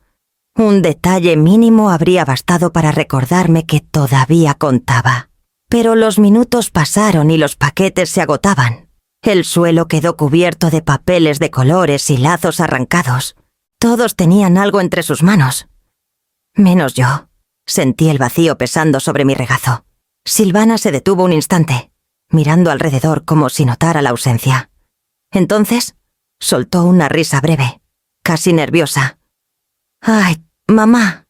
Un detalle mínimo habría bastado para recordarme que todavía contaba. Pero los minutos pasaron y los paquetes se agotaban. El suelo quedó cubierto de papeles de colores y lazos arrancados. Todos tenían algo entre sus manos. Menos yo. Sentí el vacío pesando sobre mi regazo. Silvana se detuvo un instante, mirando alrededor como si notara la ausencia. Entonces, soltó una risa breve, casi nerviosa. «Ay, mamá,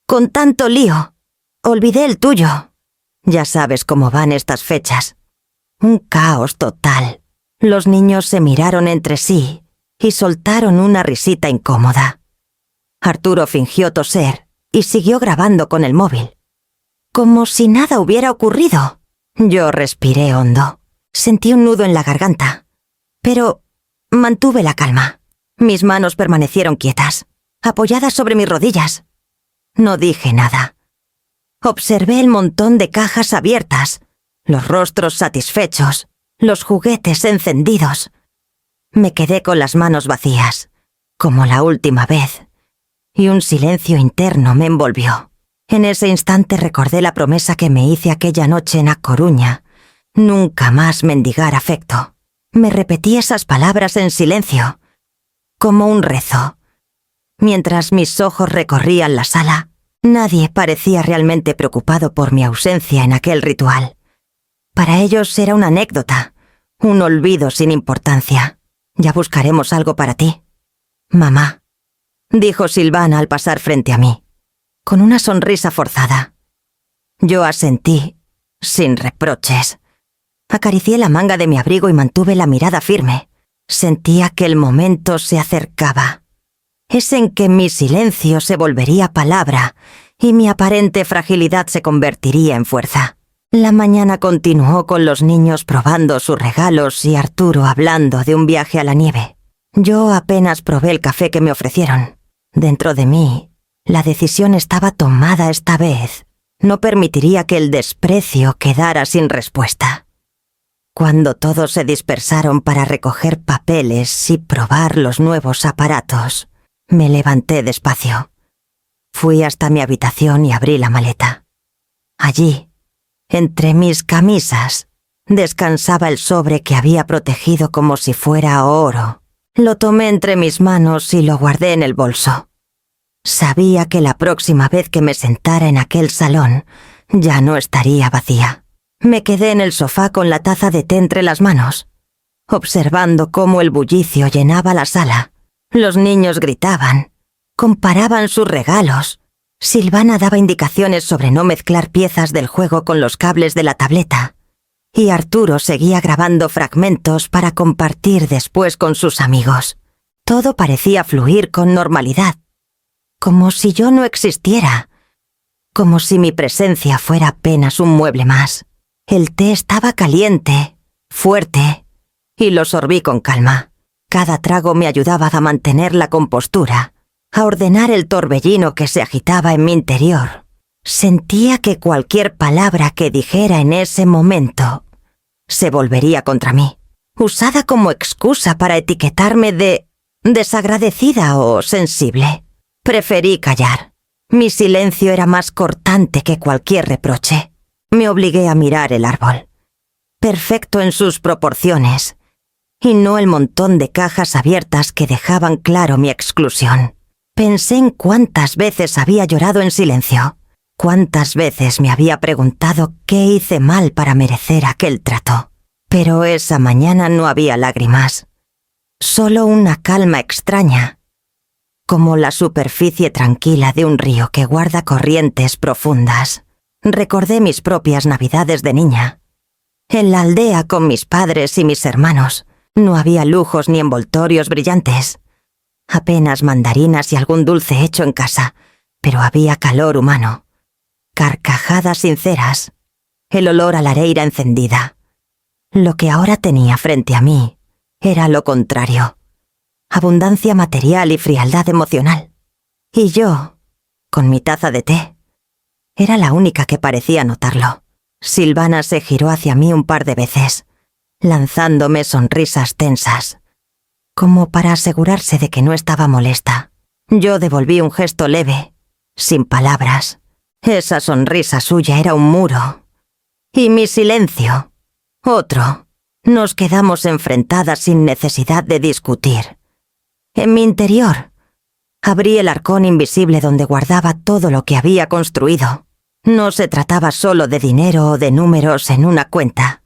con tanto lío, olvidé el tuyo. Ya sabes cómo van estas fechas. Un caos total». Los niños se miraron entre sí y soltaron una risita incómoda. Arturo fingió toser y siguió grabando con el móvil. Como si nada hubiera ocurrido. Yo respiré hondo. Sentí un nudo en la garganta. Pero mantuve la calma. Mis manos permanecieron quietas, apoyadas sobre mis rodillas. No dije nada. Observé el montón de cajas abiertas, los rostros satisfechos, los juguetes encendidos. Me quedé con las manos vacías, como la última vez, y un silencio interno me envolvió. En ese instante recordé la promesa que me hice aquella noche en A Coruña: nunca más mendigar afecto. Me repetí esas palabras en silencio, como un rezo. Mientras mis ojos recorrían la sala, nadie parecía realmente preocupado por mi ausencia en aquel ritual. Para ellos era una anécdota, un olvido sin importancia. Ya buscaremos algo para ti. Mamá, dijo Silvana al pasar frente a mí, con una sonrisa forzada. Yo asentí, sin reproches. Acaricié la manga de mi abrigo y mantuve la mirada firme. Sentía que el momento se acercaba. Es en que mi silencio se volvería palabra y mi aparente fragilidad se convertiría en fuerza. La mañana continuó con los niños probando sus regalos y Arturo hablando de un viaje a la nieve. Yo apenas probé el café que me ofrecieron. Dentro de mí, la decisión estaba tomada esta vez. No permitiría que el desprecio quedara sin respuesta. Cuando todos se dispersaron para recoger papeles y probar los nuevos aparatos, me levanté despacio. Fui hasta mi habitación y abrí la maleta. Allí, entre mis camisas, descansaba el sobre que había protegido como si fuera oro. Lo tomé entre mis manos y lo guardé en el bolso. Sabía que la próxima vez que me sentara en aquel salón, ya no estaría vacía. Me quedé en el sofá con la taza de té entre las manos, observando cómo el bullicio llenaba la sala. Los niños gritaban, comparaban sus regalos. Silvana daba indicaciones sobre no mezclar piezas del juego con los cables de la tableta, y Arturo seguía grabando fragmentos para compartir después con sus amigos. Todo parecía fluir con normalidad, como si yo no existiera, como si mi presencia fuera apenas un mueble más. El té estaba caliente, fuerte, y lo sorbí con calma. Cada trago me ayudaba a mantener la compostura, a ordenar el torbellino que se agitaba en mi interior. Sentía que cualquier palabra que dijera en ese momento se volvería contra mí, usada como excusa para etiquetarme de desagradecida o sensible. Preferí callar. Mi silencio era más cortante que cualquier reproche. Me obligué a mirar el árbol, perfecto en sus proporciones, y no el montón de cajas abiertas que dejaban claro mi exclusión. Pensé en cuántas veces había llorado en silencio, cuántas veces me había preguntado qué hice mal para merecer aquel trato. Pero esa mañana no había lágrimas, solo una calma extraña, como la superficie tranquila de un río que guarda corrientes profundas. Recordé mis propias navidades de niña. En la aldea con mis padres y mis hermanos no había lujos ni envoltorios brillantes. Apenas mandarinas y algún dulce hecho en casa, pero había calor humano, carcajadas sinceras, el olor a la areira encendida. Lo que ahora tenía frente a mí era lo contrario: abundancia material y frialdad emocional. Y yo, con mi taza de té, Era la única que parecía notarlo. Silvana se giró hacia mí un par de veces, lanzándome sonrisas tensas, como para asegurarse de que no estaba molesta. Yo devolví un gesto leve, sin palabras. Esa sonrisa suya era un muro. Y mi silencio, otro. Nos quedamos enfrentadas sin necesidad de discutir. En mi interior, abrí el arcón invisible donde guardaba todo lo que había construido. No se trataba solo de dinero o de números en una cuenta.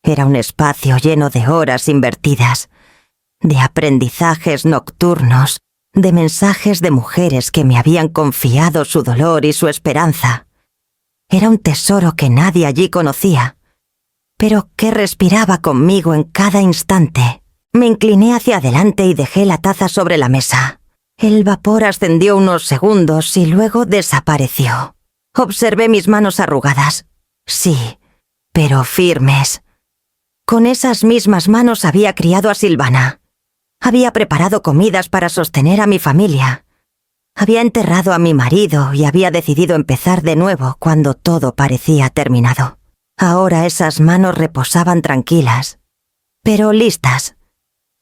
Era un espacio lleno de horas invertidas, de aprendizajes nocturnos, de mensajes de mujeres que me habían confiado su dolor y su esperanza. Era un tesoro que nadie allí conocía, pero que respiraba conmigo en cada instante. Me incliné hacia adelante y dejé la taza sobre la mesa. El vapor ascendió unos segundos y luego desapareció. Observé mis manos arrugadas. Sí, pero firmes. Con esas mismas manos había criado a Silvana. Había preparado comidas para sostener a mi familia. Había enterrado a mi marido y había decidido empezar de nuevo cuando todo parecía terminado. Ahora esas manos reposaban tranquilas, pero listas.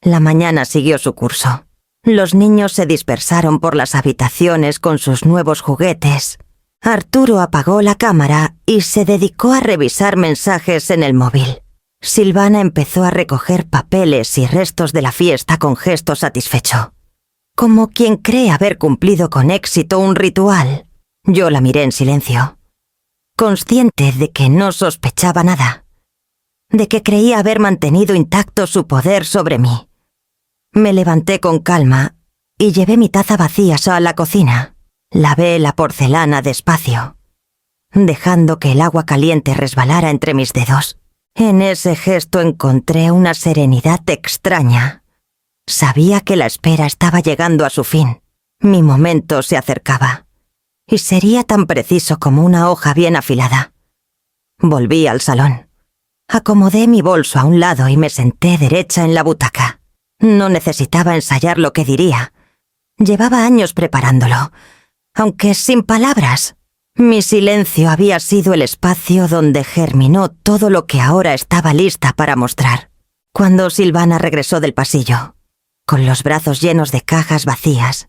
La mañana siguió su curso. Los niños se dispersaron por las habitaciones con sus nuevos juguetes. Arturo apagó la cámara y se dedicó a revisar mensajes en el móvil. Silvana empezó a recoger papeles y restos de la fiesta con gesto satisfecho, como quien cree haber cumplido con éxito un ritual. Yo la miré en silencio, consciente de que no sospechaba nada, de que creía haber mantenido intacto su poder sobre mí. Me levanté con calma y llevé mi taza vacía a la cocina. Lavé la porcelana despacio, dejando que el agua caliente resbalara entre mis dedos. En ese gesto encontré una serenidad extraña. Sabía que la espera estaba llegando a su fin. Mi momento se acercaba, y sería tan preciso como una hoja bien afilada. Volví al salón. Acomodé mi bolso a un lado y me senté derecha en la butaca. No necesitaba ensayar lo que diría. Llevaba años preparándolo, aunque sin palabras. Mi silencio había sido el espacio donde germinó todo lo que ahora estaba lista para mostrar. Cuando Silvana regresó del pasillo, con los brazos llenos de cajas vacías,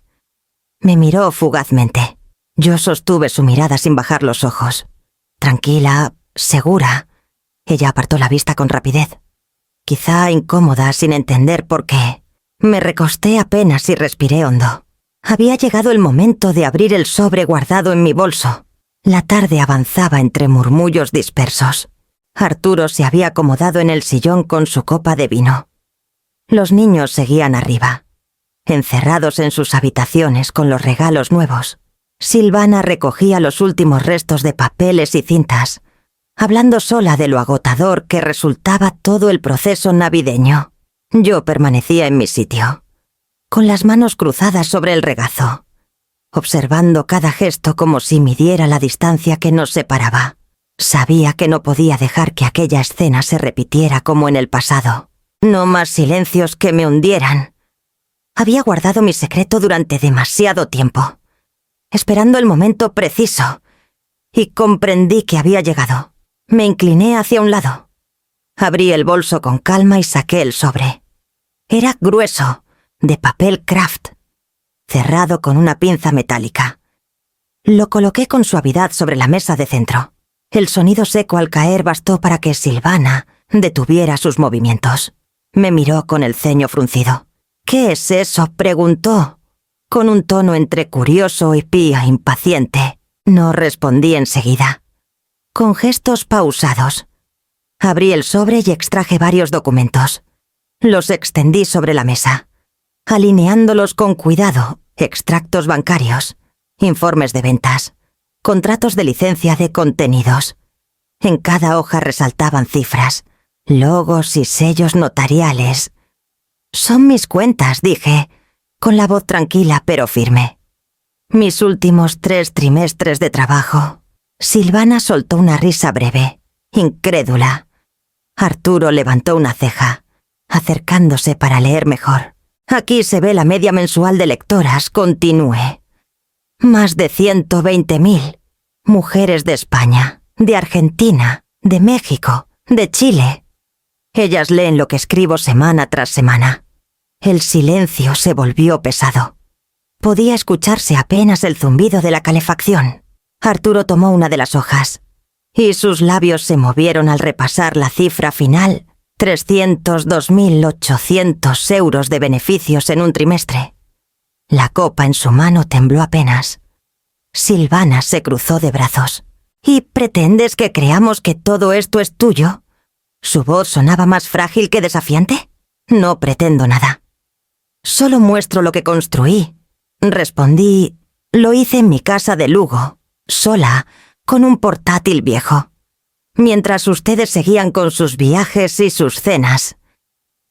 me miró fugazmente. Yo sostuve su mirada sin bajar los ojos. Tranquila, segura. Ella apartó la vista con rapidez, quizá incómoda, sin entender por qué. Me recosté apenas y respiré hondo. Había llegado el momento de abrir el sobre guardado en mi bolso. La tarde avanzaba entre murmullos dispersos. Arturo se había acomodado en el sillón con su copa de vino. Los niños seguían arriba, encerrados en sus habitaciones con los regalos nuevos. Silvana recogía los últimos restos de papeles y cintas, hablando sola de lo agotador que resultaba todo el proceso navideño. Yo permanecía en mi sitio, con las manos cruzadas sobre el regazo, observando cada gesto como si midiera la distancia que nos separaba. Sabía que no podía dejar que aquella escena se repitiera como en el pasado. No más silencios que me hundieran. Había guardado mi secreto durante demasiado tiempo, esperando el momento preciso, y comprendí que había llegado. Me incliné hacia un lado. Abrí el bolso con calma y saqué el sobre. Era grueso, de papel craft, cerrado con una pinza metálica. Lo coloqué con suavidad sobre la mesa de centro. El sonido seco al caer bastó para que Silvana detuviera sus movimientos. Me miró con el ceño fruncido. «¿Qué es eso?», preguntó, con un tono entre curioso y pía impaciente. No respondí enseguida. Con gestos pausados, abrí el sobre y extraje varios documentos. Los extendí sobre la mesa, alineándolos con cuidado: extractos bancarios, informes de ventas, contratos de licencia de contenidos. En cada hoja resaltaban cifras, logos y sellos notariales. «Son mis cuentas», dije, con la voz tranquila pero firme. «Mis últimos 3 trimestres de trabajo». Silvana soltó una risa breve, incrédula. Arturo levantó una ceja, acercándose para leer mejor. «Aquí se ve la media mensual de lectoras», continué. «Más de 120.000. Mujeres de España, de Argentina, de México, de Chile. Ellas leen lo que escribo semana tras semana. El silencio se volvió pesado. Podía escucharse apenas el zumbido de la calefacción. Arturo tomó una de las hojas, y sus labios se movieron al repasar la cifra final: 302.800 euros de beneficios en un trimestre. La copa en su mano tembló apenas. Silvana se cruzó de brazos. ¿Y pretendes que creamos que todo esto es tuyo? ¿Su voz sonaba más frágil que desafiante? No pretendo nada. Solo muestro lo que construí. Respondí. Lo hice en mi casa de Lugo, sola, con un portátil viejo, mientras ustedes seguían con sus viajes y sus cenas.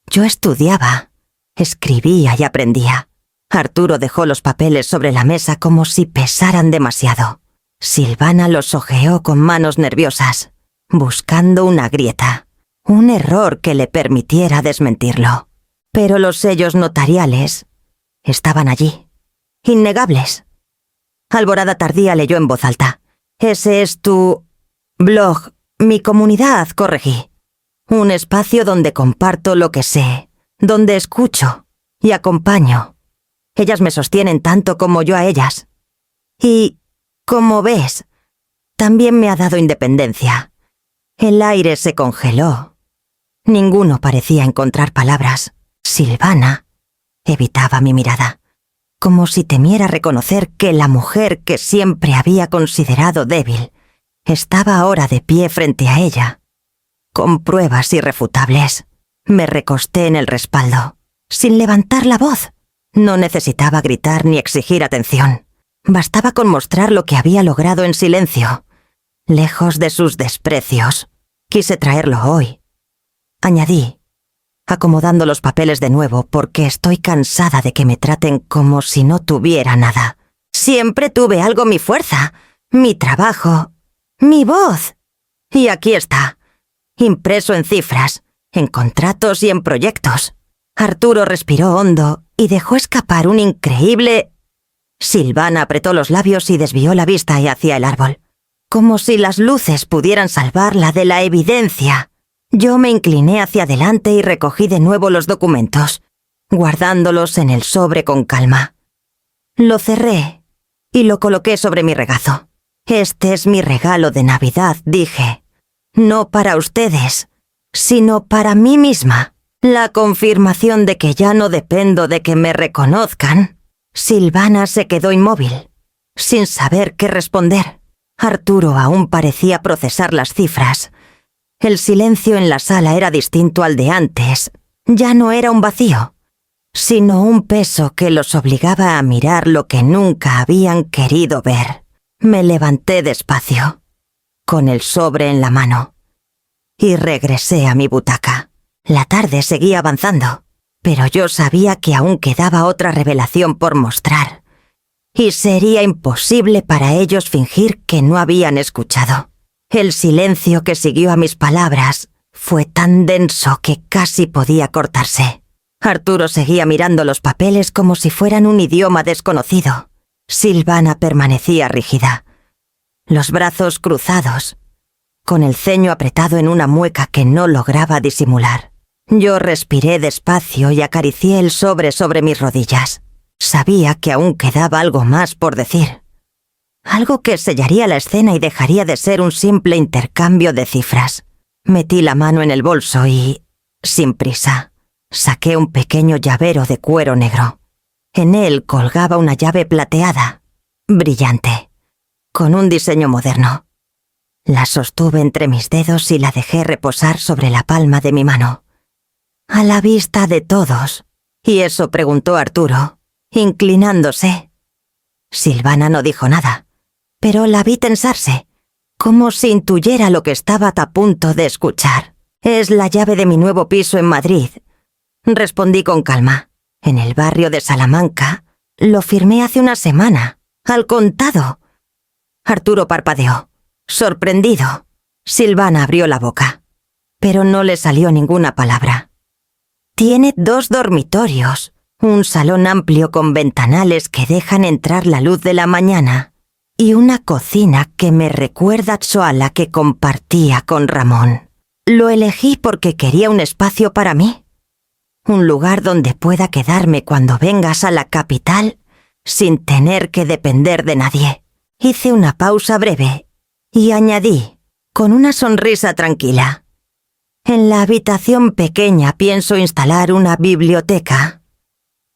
Yo estudiaba, escribía y aprendía. Arturo dejó los papeles sobre la mesa como si pesaran demasiado. Silvana los hojeó con manos nerviosas, buscando una grieta, un error que le permitiera desmentirlo. Pero los sellos notariales estaban allí, innegables. Alborada Tardía leyó en voz alta. Ese es tu blog, mi comunidad, corregí. Un espacio donde comparto lo que sé, donde escucho y acompaño. Ellas me sostienen tanto como yo a ellas. Y, como ves, también me ha dado independencia. El aire se congeló. Ninguno parecía encontrar palabras. Silvana evitaba mi mirada, como si temiera reconocer que la mujer que siempre había considerado débil estaba ahora de pie frente a ella. Con pruebas irrefutables, me recosté en el respaldo, sin levantar la voz. No necesitaba gritar ni exigir atención. Bastaba con mostrar lo que había logrado en silencio. Lejos de sus desprecios, quise traerlo hoy. Añadí, acomodando los papeles de nuevo, porque estoy cansada de que me traten como si no tuviera nada. Siempre tuve algo: mi fuerza, mi trabajo, mi voz. Y aquí está, impreso en cifras, en contratos y en proyectos. Arturo respiró hondo y dejó escapar un increíble... Silvana apretó los labios y desvió la vista hacia el árbol, como si las luces pudieran salvarla de la evidencia. Yo me incliné hacia adelante y recogí de nuevo los documentos, guardándolos en el sobre con calma. Lo cerré y lo coloqué sobre mi regazo. Este es mi regalo de Navidad, dije. No para ustedes, sino para mí misma. La confirmación de que ya no dependo de que me reconozcan. Silvana se quedó inmóvil, sin saber qué responder. Arturo aún parecía procesar las cifras. El silencio en la sala era distinto al de antes. Ya no era un vacío, sino un peso que los obligaba a mirar lo que nunca habían querido ver. Me levanté despacio, con el sobre en la mano, y regresé a mi butaca. La tarde seguía avanzando, pero yo sabía que aún quedaba otra revelación por mostrar, y sería imposible para ellos fingir que no habían escuchado. El silencio que siguió a mis palabras fue tan denso que casi podía cortarse. Arturo seguía mirando los papeles como si fueran un idioma desconocido. Silvana permanecía rígida, los brazos cruzados, con el ceño apretado en una mueca que no lograba disimular. Yo respiré despacio y acaricié el sobre mis rodillas. Sabía que aún quedaba algo más por decir. Algo que sellaría la escena y dejaría de ser un simple intercambio de cifras. Metí la mano en el bolso y, sin prisa, saqué un pequeño llavero de cuero negro. En él colgaba una llave plateada, brillante, con un diseño moderno. La sostuve entre mis dedos y la dejé reposar sobre la palma de mi mano. A la vista de todos. ¿Y eso?, preguntó Arturo, inclinándose. Silvana no dijo nada, pero la vi tensarse, como si intuyera lo que estaba a punto de escuchar. Es la llave de mi nuevo piso en Madrid, respondí con calma. En el barrio de Salamanca. Lo firmé hace una semana, al contado. Arturo parpadeó, sorprendido. Silvana abrió la boca, pero no le salió ninguna palabra. Tiene 2 dormitorios, un salón amplio con ventanales que dejan entrar la luz de la mañana y una cocina que me recuerda a la que compartía con Ramón. Lo elegí porque quería un espacio para mí, un lugar donde pueda quedarme cuando vengas a la capital sin tener que depender de nadie. Hice una pausa breve y añadí, con una sonrisa tranquila: en la habitación pequeña pienso instalar una biblioteca.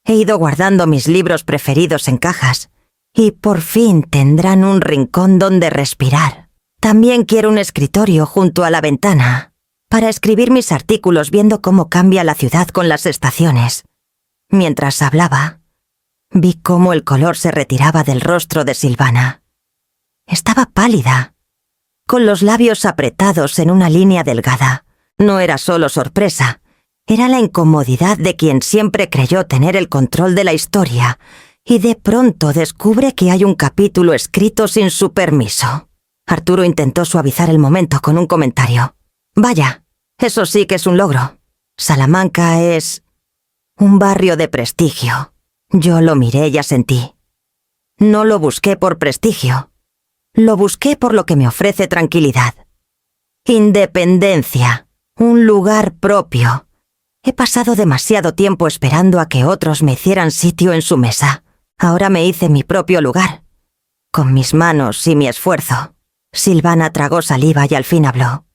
He ido guardando mis libros preferidos en cajas y por fin tendrán un rincón donde respirar. También quiero un escritorio junto a la ventana para escribir mis artículos viendo cómo cambia la ciudad con las estaciones. Mientras hablaba, vi cómo el color se retiraba del rostro de Silvana. Estaba pálida, con los labios apretados en una línea delgada. No era solo sorpresa, era la incomodidad de quien siempre creyó tener el control de la historia y de pronto descubre que hay un capítulo escrito sin su permiso. Arturo intentó suavizar el momento con un comentario. Vaya, eso sí que es un logro. Salamanca es un barrio de prestigio. Yo lo miré y asentí. No lo busqué por prestigio. Lo busqué por lo que me ofrece tranquilidad. Independencia. Un lugar propio. He pasado demasiado tiempo esperando a que otros me hicieran sitio en su mesa. Ahora me hice mi propio lugar. Con mis manos y mi esfuerzo. Silvana tragó saliva y al fin habló.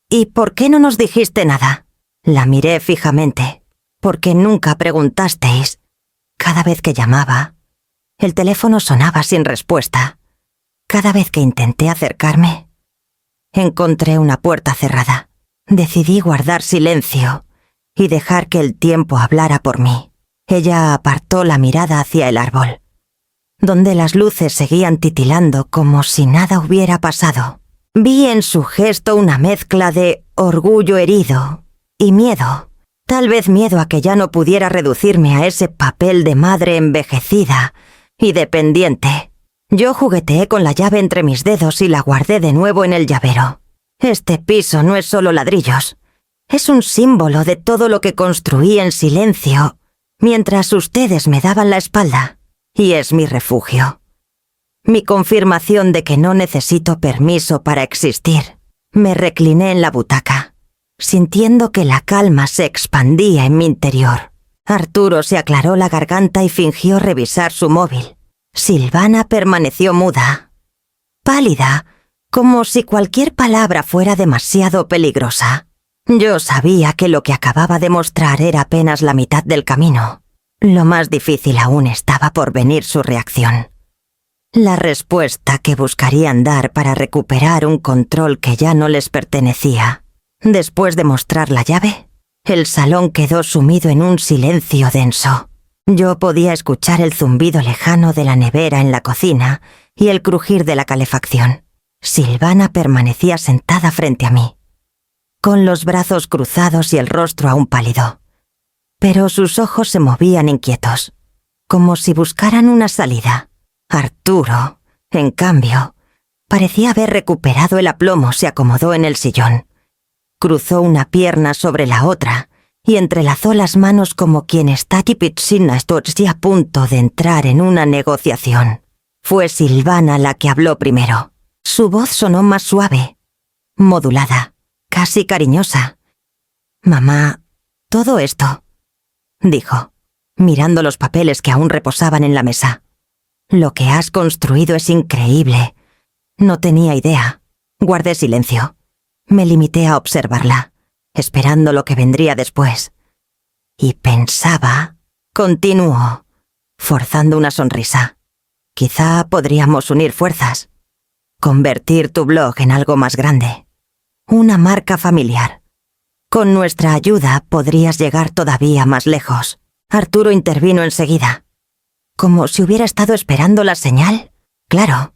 ¿Y por qué no nos dijiste nada? La miré fijamente. Porque nunca preguntasteis. Cada vez que llamaba, el teléfono sonaba sin respuesta. Cada vez que intenté acercarme, encontré una puerta cerrada. Decidí guardar silencio y dejar que el tiempo hablara por mí. Ella apartó la mirada hacia el árbol, donde las luces seguían titilando como si nada hubiera pasado. Vi en su gesto una mezcla de orgullo herido y miedo. Tal vez miedo a que ya no pudiera reducirme a ese papel de madre envejecida y dependiente. Yo jugueteé con la llave entre mis dedos y la guardé de nuevo en el llavero. Este piso no es solo ladrillos. Es un símbolo de todo lo que construí en silencio mientras ustedes me daban la espalda. Y es mi refugio. Mi confirmación de que no necesito permiso para existir. Me recliné en la butaca, sintiendo que la calma se expandía en mi interior. Arturo se aclaró la garganta y fingió revisar su móvil. Silvana permaneció muda, pálida, como si cualquier palabra fuera demasiado peligrosa. Yo sabía que lo que acababa de mostrar era apenas la mitad del camino. Lo más difícil aún estaba por venir su reacción. La respuesta que buscarían dar para recuperar un control que ya no les pertenecía. Después de mostrar la llave, el salón quedó sumido en un silencio denso. Yo podía escuchar el zumbido lejano de la nevera en la cocina y el crujir de la calefacción. Silvana permanecía sentada frente a mí, con los brazos cruzados y el rostro aún pálido. Pero sus ojos se movían inquietos, como si buscaran una salida. Arturo, en cambio, parecía haber recuperado el aplomo. Se acomodó en el sillón. Cruzó una pierna sobre la otra y entrelazó las manos como quien está a punto de entrar en una negociación. Fue Silvana la que habló primero. Su voz sonó más suave, modulada, casi cariñosa. «Mamá, todo esto», dijo, mirando los papeles que aún reposaban en la mesa. «Lo que has construido es increíble. No tenía idea». Guardé silencio. Me limité a observarla, esperando lo que vendría después. Y pensaba, continuó, forzando una sonrisa. Quizá podríamos unir fuerzas. Convertir tu blog en algo más grande. Una marca familiar. Con nuestra ayuda podrías llegar todavía más lejos. Arturo intervino enseguida. Como si hubiera estado esperando la señal. Claro.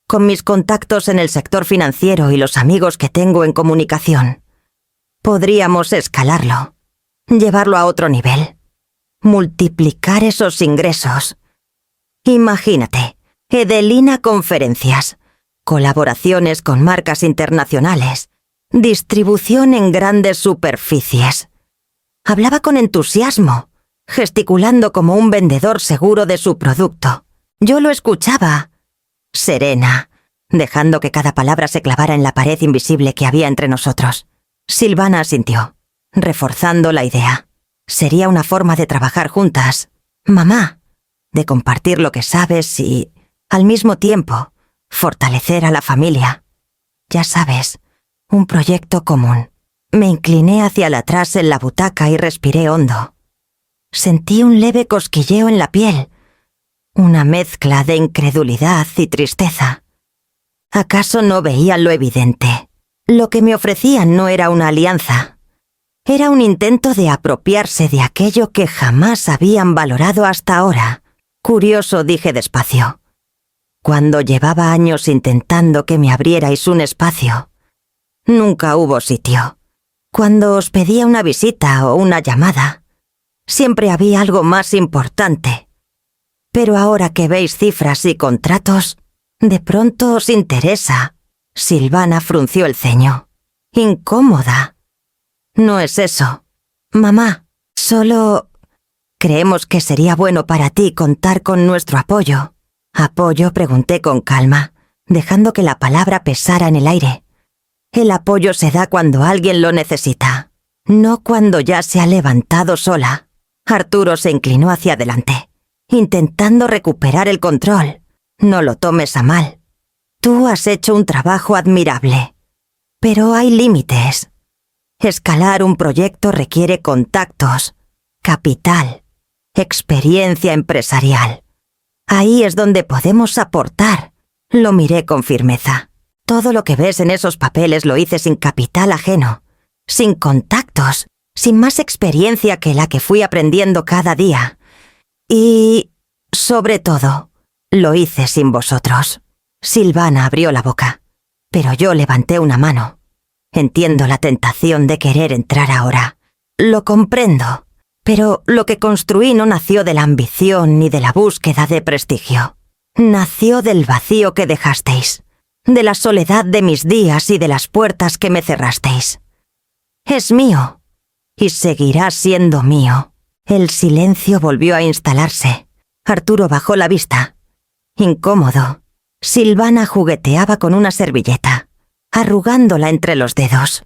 Con mis contactos en el sector financiero y los amigos que tengo en comunicación, podríamos escalarlo, llevarlo a otro nivel, multiplicar esos ingresos. Imagínate, Edelina Conferencias, colaboraciones con marcas internacionales, distribución en grandes superficies. Hablaba con entusiasmo, gesticulando como un vendedor seguro de su producto. Yo lo escuchaba, serena, dejando que cada palabra se clavara en la pared invisible que había entre nosotros. Silvana asintió, reforzando la idea. Sería una forma de trabajar juntas, mamá, de compartir lo que sabes y, al mismo tiempo, fortalecer a la familia. Ya sabes, un proyecto común. Me incliné hacia atrás en la butaca y respiré hondo. Sentí un leve cosquilleo en la piel, una mezcla de incredulidad y tristeza. ¿Acaso no veían lo evidente? Lo que me ofrecían no era una alianza. Era un intento de apropiarse de aquello que jamás habían valorado hasta ahora. Curioso, dije despacio. Cuando llevaba años intentando que me abrierais un espacio, nunca hubo sitio. Cuando os pedía una visita o una llamada, siempre había algo más importante. Pero ahora que veis cifras y contratos, de pronto os interesa. Silvana frunció el ceño. Incómoda. No es eso. Mamá, solo creemos que sería bueno para ti contar con nuestro apoyo. ¿Apoyo? Pregunté con calma, dejando que la palabra pesara en el aire. El apoyo se da cuando alguien lo necesita, no cuando ya se ha levantado sola. Arturo se inclinó hacia adelante, intentando recuperar el control. No lo tomes a mal. Tú has hecho un trabajo admirable, pero hay límites. Escalar un proyecto requiere contactos, capital, experiencia empresarial. Ahí es donde podemos aportar. Lo miré con firmeza. Todo lo que ves en esos papeles lo hice sin capital ajeno, sin contactos, sin más experiencia que la que fui aprendiendo cada día. Y, sobre todo, lo hice sin vosotros. Silvana abrió la boca, pero yo levanté una mano. Entiendo la tentación de querer entrar ahora. Lo comprendo, pero lo que construí no nació de la ambición ni de la búsqueda de prestigio. Nació del vacío que dejasteis, de la soledad de mis días y de las puertas que me cerrasteis. Es mío, y seguirá siendo mío. El silencio volvió a instalarse. Arturo bajó la vista. Incómodo, Silvana jugueteaba con una servilleta, arrugándola entre los dedos.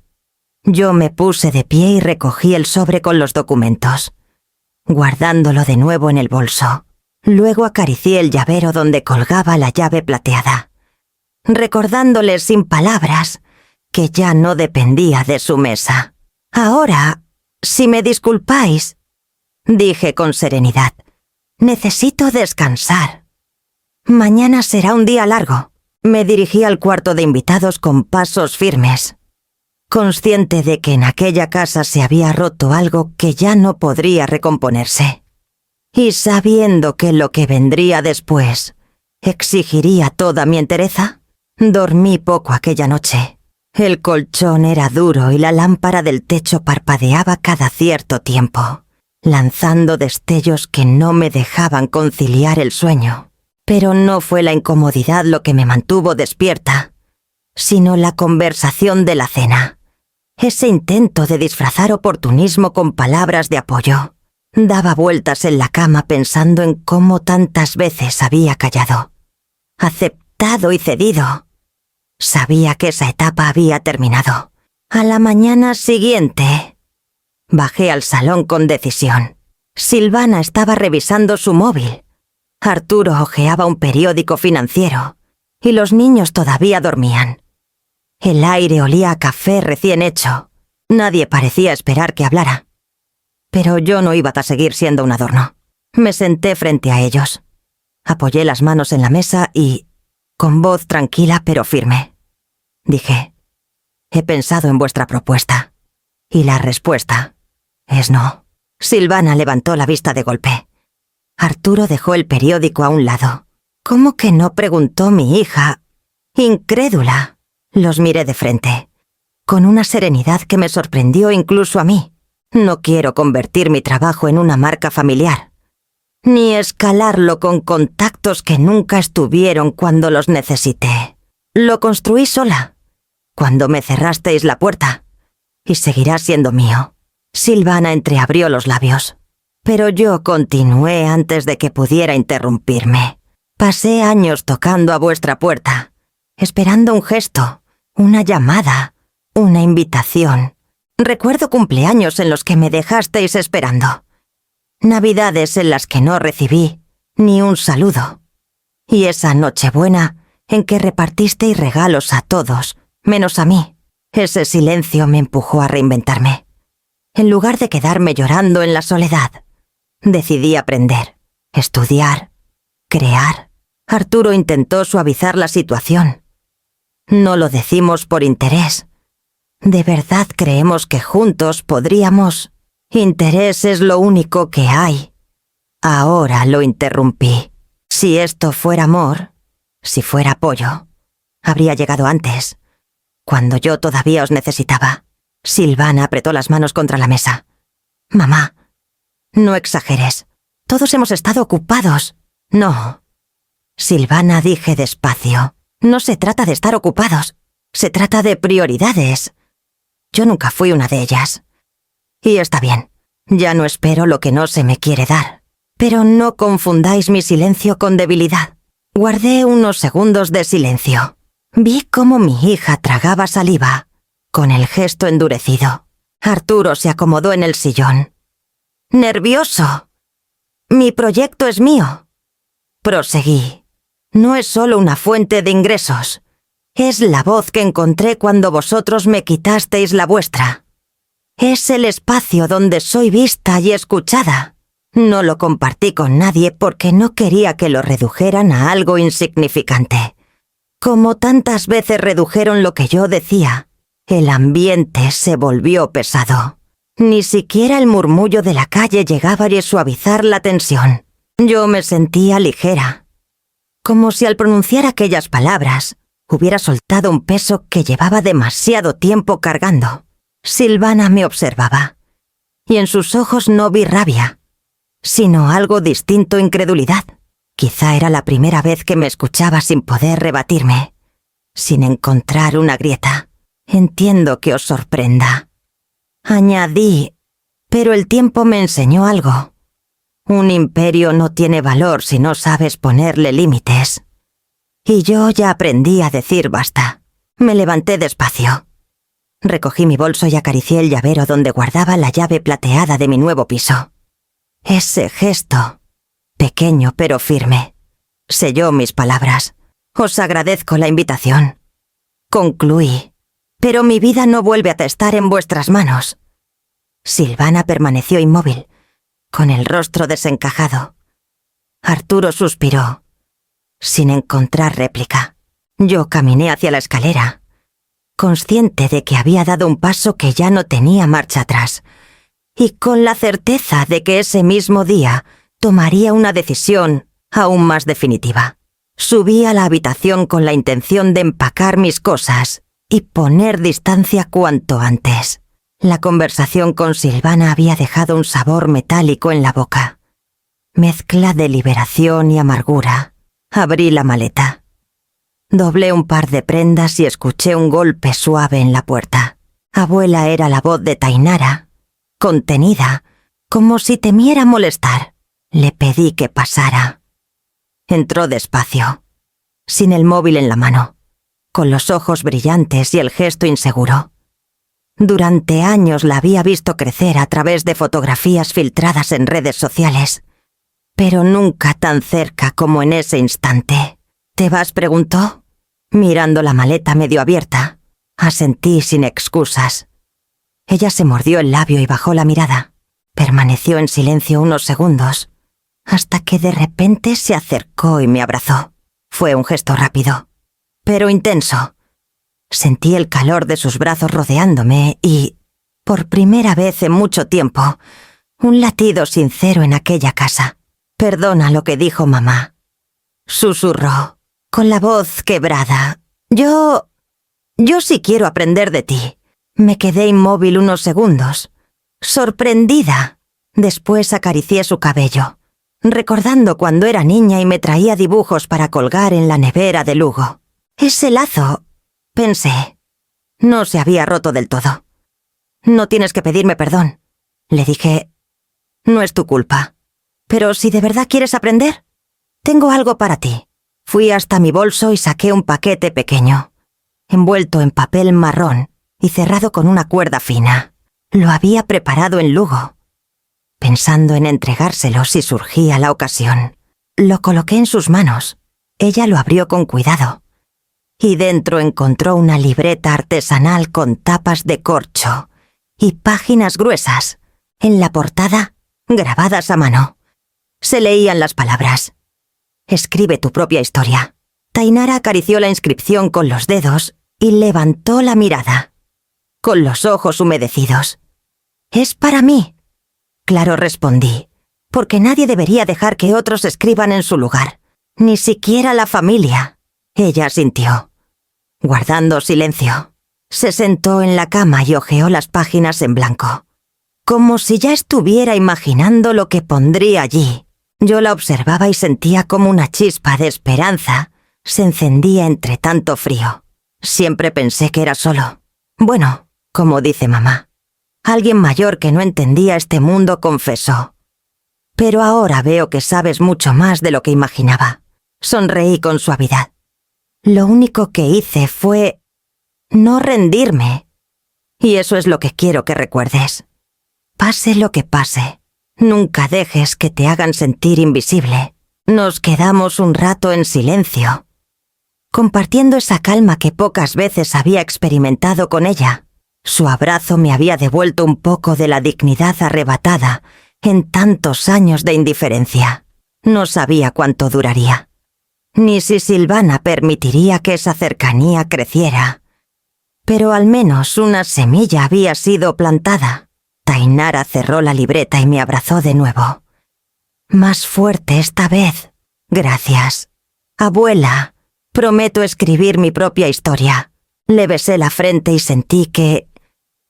Yo me puse de pie y recogí el sobre con los documentos, guardándolo de nuevo en el bolso. Luego acaricié el llavero donde colgaba la llave plateada, recordándole sin palabras que ya no dependía de su mesa. Ahora, si me disculpáis, dije con serenidad, necesito descansar. Mañana será un día largo. Me dirigí al cuarto de invitados con pasos firmes, consciente de que en aquella casa se había roto algo que ya no podría recomponerse. Y sabiendo que lo que vendría después exigiría toda mi entereza, dormí poco aquella noche. El colchón era duro y la lámpara del techo parpadeaba cada cierto tiempo, lanzando destellos que no me dejaban conciliar el sueño. Pero no fue la incomodidad lo que me mantuvo despierta, sino la conversación de la cena. Ese intento de disfrazar oportunismo con palabras de apoyo. Daba vueltas en la cama pensando en cómo tantas veces había callado, aceptado y cedido. Sabía que esa etapa había terminado. A la mañana siguiente, bajé al salón con decisión. Silvana estaba revisando su móvil. Arturo hojeaba un periódico financiero y los niños todavía dormían. El aire olía a café recién hecho. Nadie parecía esperar que hablara. Pero yo no iba a seguir siendo un adorno. Me senté frente a ellos. Apoyé las manos en la mesa y, con voz tranquila pero firme, dije, he pensado en vuestra propuesta. Y la respuesta es no. Silvana levantó la vista de golpe. Arturo dejó el periódico a un lado. ¿Cómo que no?, preguntó mi hija, incrédula. Los miré de frente, con una serenidad que me sorprendió incluso a mí. No quiero convertir mi trabajo en una marca familiar, ni escalarlo con contactos que nunca estuvieron cuando los necesité. Lo construí sola, cuando me cerrasteis la puerta, y seguirá siendo mío. Silvana entreabrió los labios, pero yo continué antes de que pudiera interrumpirme. Pasé años tocando a vuestra puerta, esperando un gesto, una llamada, una invitación. Recuerdo cumpleaños en los que me dejasteis esperando. Navidades en las que no recibí ni un saludo. Y esa Nochebuena en que repartisteis regalos a todos, menos a mí. Ese silencio me empujó a reinventarme. En lugar de quedarme llorando en la soledad, decidí aprender, estudiar, crear. Arturo intentó suavizar la situación. No lo decimos por interés. ¿De verdad creemos que juntos podríamos? Interés es lo único que hay. Ahora lo interrumpí. Si esto fuera amor, si fuera apoyo, habría llegado antes, cuando yo todavía os necesitaba. Silvana apretó las manos contra la mesa. Mamá, no exageres. Todos hemos estado ocupados. No. Silvana, dije despacio. No se trata de estar ocupados. Se trata de prioridades. Yo nunca fui una de ellas. Y está bien. Ya no espero lo que no se me quiere dar. Pero no confundáis mi silencio con debilidad. Guardé unos segundos de silencio. Vi cómo mi hija tragaba saliva, con el gesto endurecido. Arturo se acomodó en el sillón. Nervioso. Mi proyecto es mío. Proseguí. No es solo una fuente de ingresos. Es la voz que encontré cuando vosotros me quitasteis la vuestra. Es el espacio donde soy vista y escuchada. No lo compartí con nadie porque no quería que lo redujeran a algo insignificante. Como tantas veces redujeron lo que yo decía, el ambiente se volvió pesado. Ni siquiera el murmullo de la calle llegaba a suavizar la tensión. Yo me sentía ligera, como si al pronunciar aquellas palabras hubiera soltado un peso que llevaba demasiado tiempo cargando. Silvana me observaba, y en sus ojos no vi rabia, sino algo distinto: incredulidad. Quizá era la primera vez que me escuchaba sin poder rebatirme, sin encontrar una grieta. Entiendo que os sorprenda. Añadí, pero el tiempo me enseñó algo. Un imperio no tiene valor si no sabes ponerle límites. Y yo ya aprendí a decir basta. Me levanté despacio. Recogí mi bolso y acaricié el llavero donde guardaba la llave plateada de mi nuevo piso. Ese gesto, pequeño pero firme, selló mis palabras. Os agradezco la invitación. Concluí. Pero mi vida no vuelve a estar en vuestras manos. Silvana permaneció inmóvil, con el rostro desencajado. Arturo suspiró, sin encontrar réplica. Yo caminé hacia la escalera, consciente de que había dado un paso que ya no tenía marcha atrás, y con la certeza de que ese mismo día tomaría una decisión aún más definitiva. Subí a la habitación con la intención de empacar mis cosas y poner distancia cuanto antes. La conversación con Silvana había dejado un sabor metálico en la boca, mezcla de liberación y amargura. Abrí la maleta. Doblé un par de prendas y escuché un golpe suave en la puerta. Abuela era la voz de Tainara, contenida, como si temiera molestar. Le pedí que pasara. Entró despacio, sin el móvil en la mano, con los ojos brillantes y el gesto inseguro. Durante años la había visto crecer a través de fotografías filtradas en redes sociales, pero nunca tan cerca como en ese instante. ¿Te vas?, preguntó, mirando la maleta medio abierta. Asentí sin excusas. Ella se mordió el labio y bajó la mirada. Permaneció en silencio unos segundos, hasta que de repente se acercó y me abrazó. Fue un gesto rápido, pero intenso. Sentí el calor de sus brazos rodeándome y, por primera vez en mucho tiempo, un latido sincero en aquella casa. Perdona lo que dijo mamá, susurró, con la voz quebrada. Yo sí quiero aprender de ti. Me quedé inmóvil unos segundos, sorprendida. Después acaricié su cabello, recordando cuando era niña y me traía dibujos para colgar en la nevera de Lugo. Ese lazo, pensé, no se había roto del todo. No tienes que pedirme perdón, le dije. No es tu culpa. Pero si de verdad quieres aprender, tengo algo para ti. Fui hasta mi bolso y saqué un paquete pequeño, envuelto en papel marrón y cerrado con una cuerda fina. Lo había preparado en Lugo, pensando en entregárselo si surgía la ocasión. Lo coloqué en sus manos. Ella lo abrió con cuidado, y dentro encontró una libreta artesanal con tapas de corcho y páginas gruesas. En la portada, grabadas a mano, se leían las palabras: «Escribe tu propia historia». Tainara acarició la inscripción con los dedos y levantó la mirada, con los ojos humedecidos. «Es para mí». Claro, respondí, porque nadie debería dejar que otros escriban en su lugar, ni siquiera la familia. Ella asintió, guardando silencio. Se sentó en la cama y hojeó las páginas en blanco, como si ya estuviera imaginando lo que pondría allí. Yo la observaba y sentía como una chispa de esperanza se encendía entre tanto frío. Siempre pensé que era solo. Bueno, como dice mamá, alguien mayor que no entendía este mundo confesó. Pero ahora veo que sabes mucho más de lo que imaginaba. Sonreí con suavidad. Lo único que hice fue no rendirme. Y eso es lo que quiero que recuerdes. Pase lo que pase, nunca dejes que te hagan sentir invisible. Nos quedamos un rato en silencio, compartiendo esa calma que pocas veces había experimentado con ella. Su abrazo me había devuelto un poco de la dignidad arrebatada en tantos años de indiferencia. No sabía cuánto duraría, ni si Silvana permitiría que esa cercanía creciera. Pero al menos una semilla había sido plantada. Tainara cerró la libreta y me abrazó de nuevo. Más fuerte esta vez. Gracias. Abuela, prometo escribir mi propia historia. Le besé la frente y sentí que,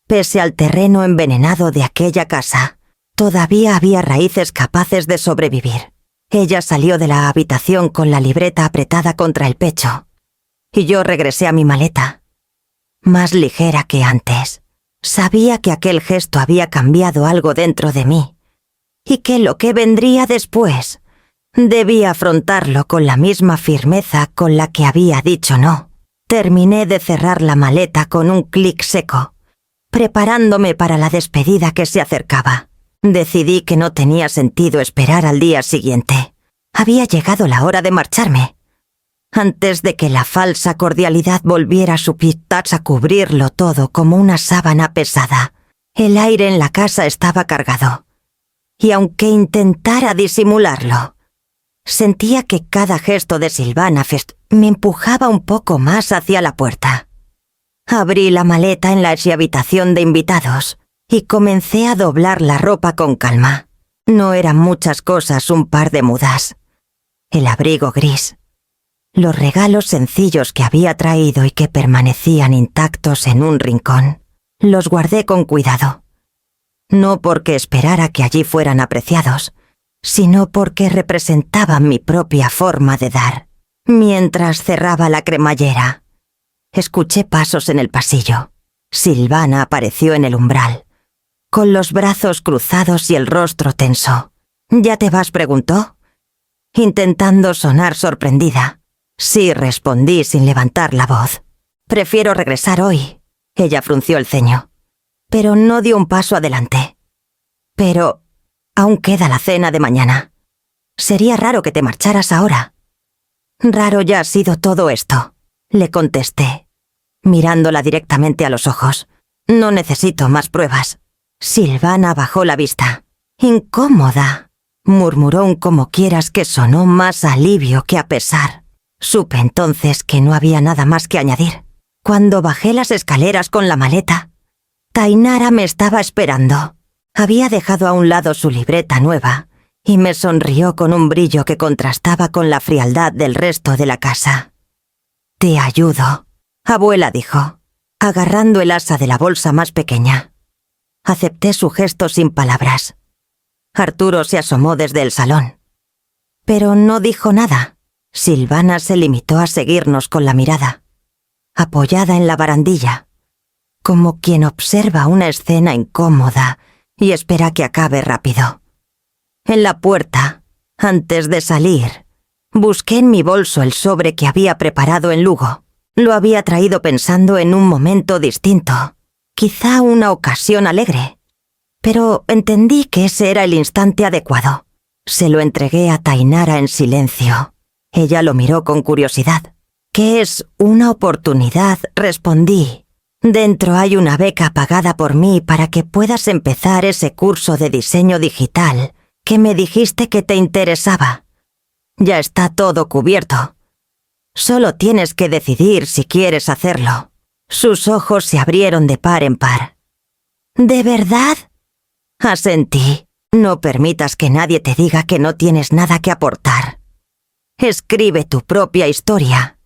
pese al terreno envenenado de aquella casa, todavía había raíces capaces de sobrevivir. Ella salió de la habitación con la libreta apretada contra el pecho, y yo regresé a mi maleta, más ligera que antes. Sabía que aquel gesto había cambiado algo dentro de mí, y que lo que vendría después debía afrontarlo con la misma firmeza con la que había dicho no. Terminé de cerrar la maleta con un clic seco, preparándome para la despedida que se acercaba. Decidí que no tenía sentido esperar al día siguiente. Había llegado la hora de marcharme. Antes de que la falsa cordialidad volviera su pistache a cubrirlo todo como una sábana pesada. El aire en la casa estaba cargado, y aunque intentara disimularlo, sentía que cada gesto de Silvana me empujaba un poco más hacia la puerta. Abrí la maleta en la habitación de invitados y comencé a doblar la ropa con calma. No eran muchas cosas, un par de mudas, el abrigo gris, los regalos sencillos que había traído y que permanecían intactos en un rincón. Los guardé con cuidado, no porque esperara que allí fueran apreciados, sino porque representaban mi propia forma de dar. Mientras cerraba la cremallera, escuché pasos en el pasillo. Silvana apareció en el umbral, con los brazos cruzados y el rostro tenso. «¿Ya te vas?», preguntó, intentando sonar sorprendida. «Sí», respondí sin levantar la voz. «Prefiero regresar hoy». Ella frunció el ceño, pero no dio un paso adelante. «Pero aún queda la cena de mañana. Sería raro que te marcharas ahora». «Raro ya ha sido todo esto», le contesté, mirándola directamente a los ojos. «No necesito más pruebas». Silvana bajó la vista. «Incómoda», murmuró un como quieras que sonó más a alivio que a pesar. Supe entonces que no había nada más que añadir. Cuando bajé las escaleras con la maleta, Tainara me estaba esperando. Había dejado a un lado su libreta nueva y me sonrió con un brillo que contrastaba con la frialdad del resto de la casa. «Te ayudo», abuela dijo, agarrando el asa de la bolsa más pequeña. Acepté su gesto sin palabras. Arturo se asomó desde el salón, pero no dijo nada. Silvana se limitó a seguirnos con la mirada, apoyada en la barandilla, como quien observa una escena incómoda y espera que acabe rápido. En la puerta, antes de salir, Busqué en mi bolso el sobre que había preparado en Lugo. Lo había traído pensando en un momento distinto, quizá una ocasión alegre. Pero entendí que ese era el instante adecuado. Se lo entregué a Tainara en silencio. Ella lo miró con curiosidad. «¿Qué es una oportunidad?», respondí. «Dentro hay una beca pagada por mí para que puedas empezar ese curso de diseño digital que me dijiste que te interesaba. Ya está todo cubierto. Solo tienes que decidir si quieres hacerlo». Sus ojos se abrieron de par en par. «¿De verdad?», asentí. «No permitas que nadie te diga que no tienes nada que aportar. Escribe tu propia historia,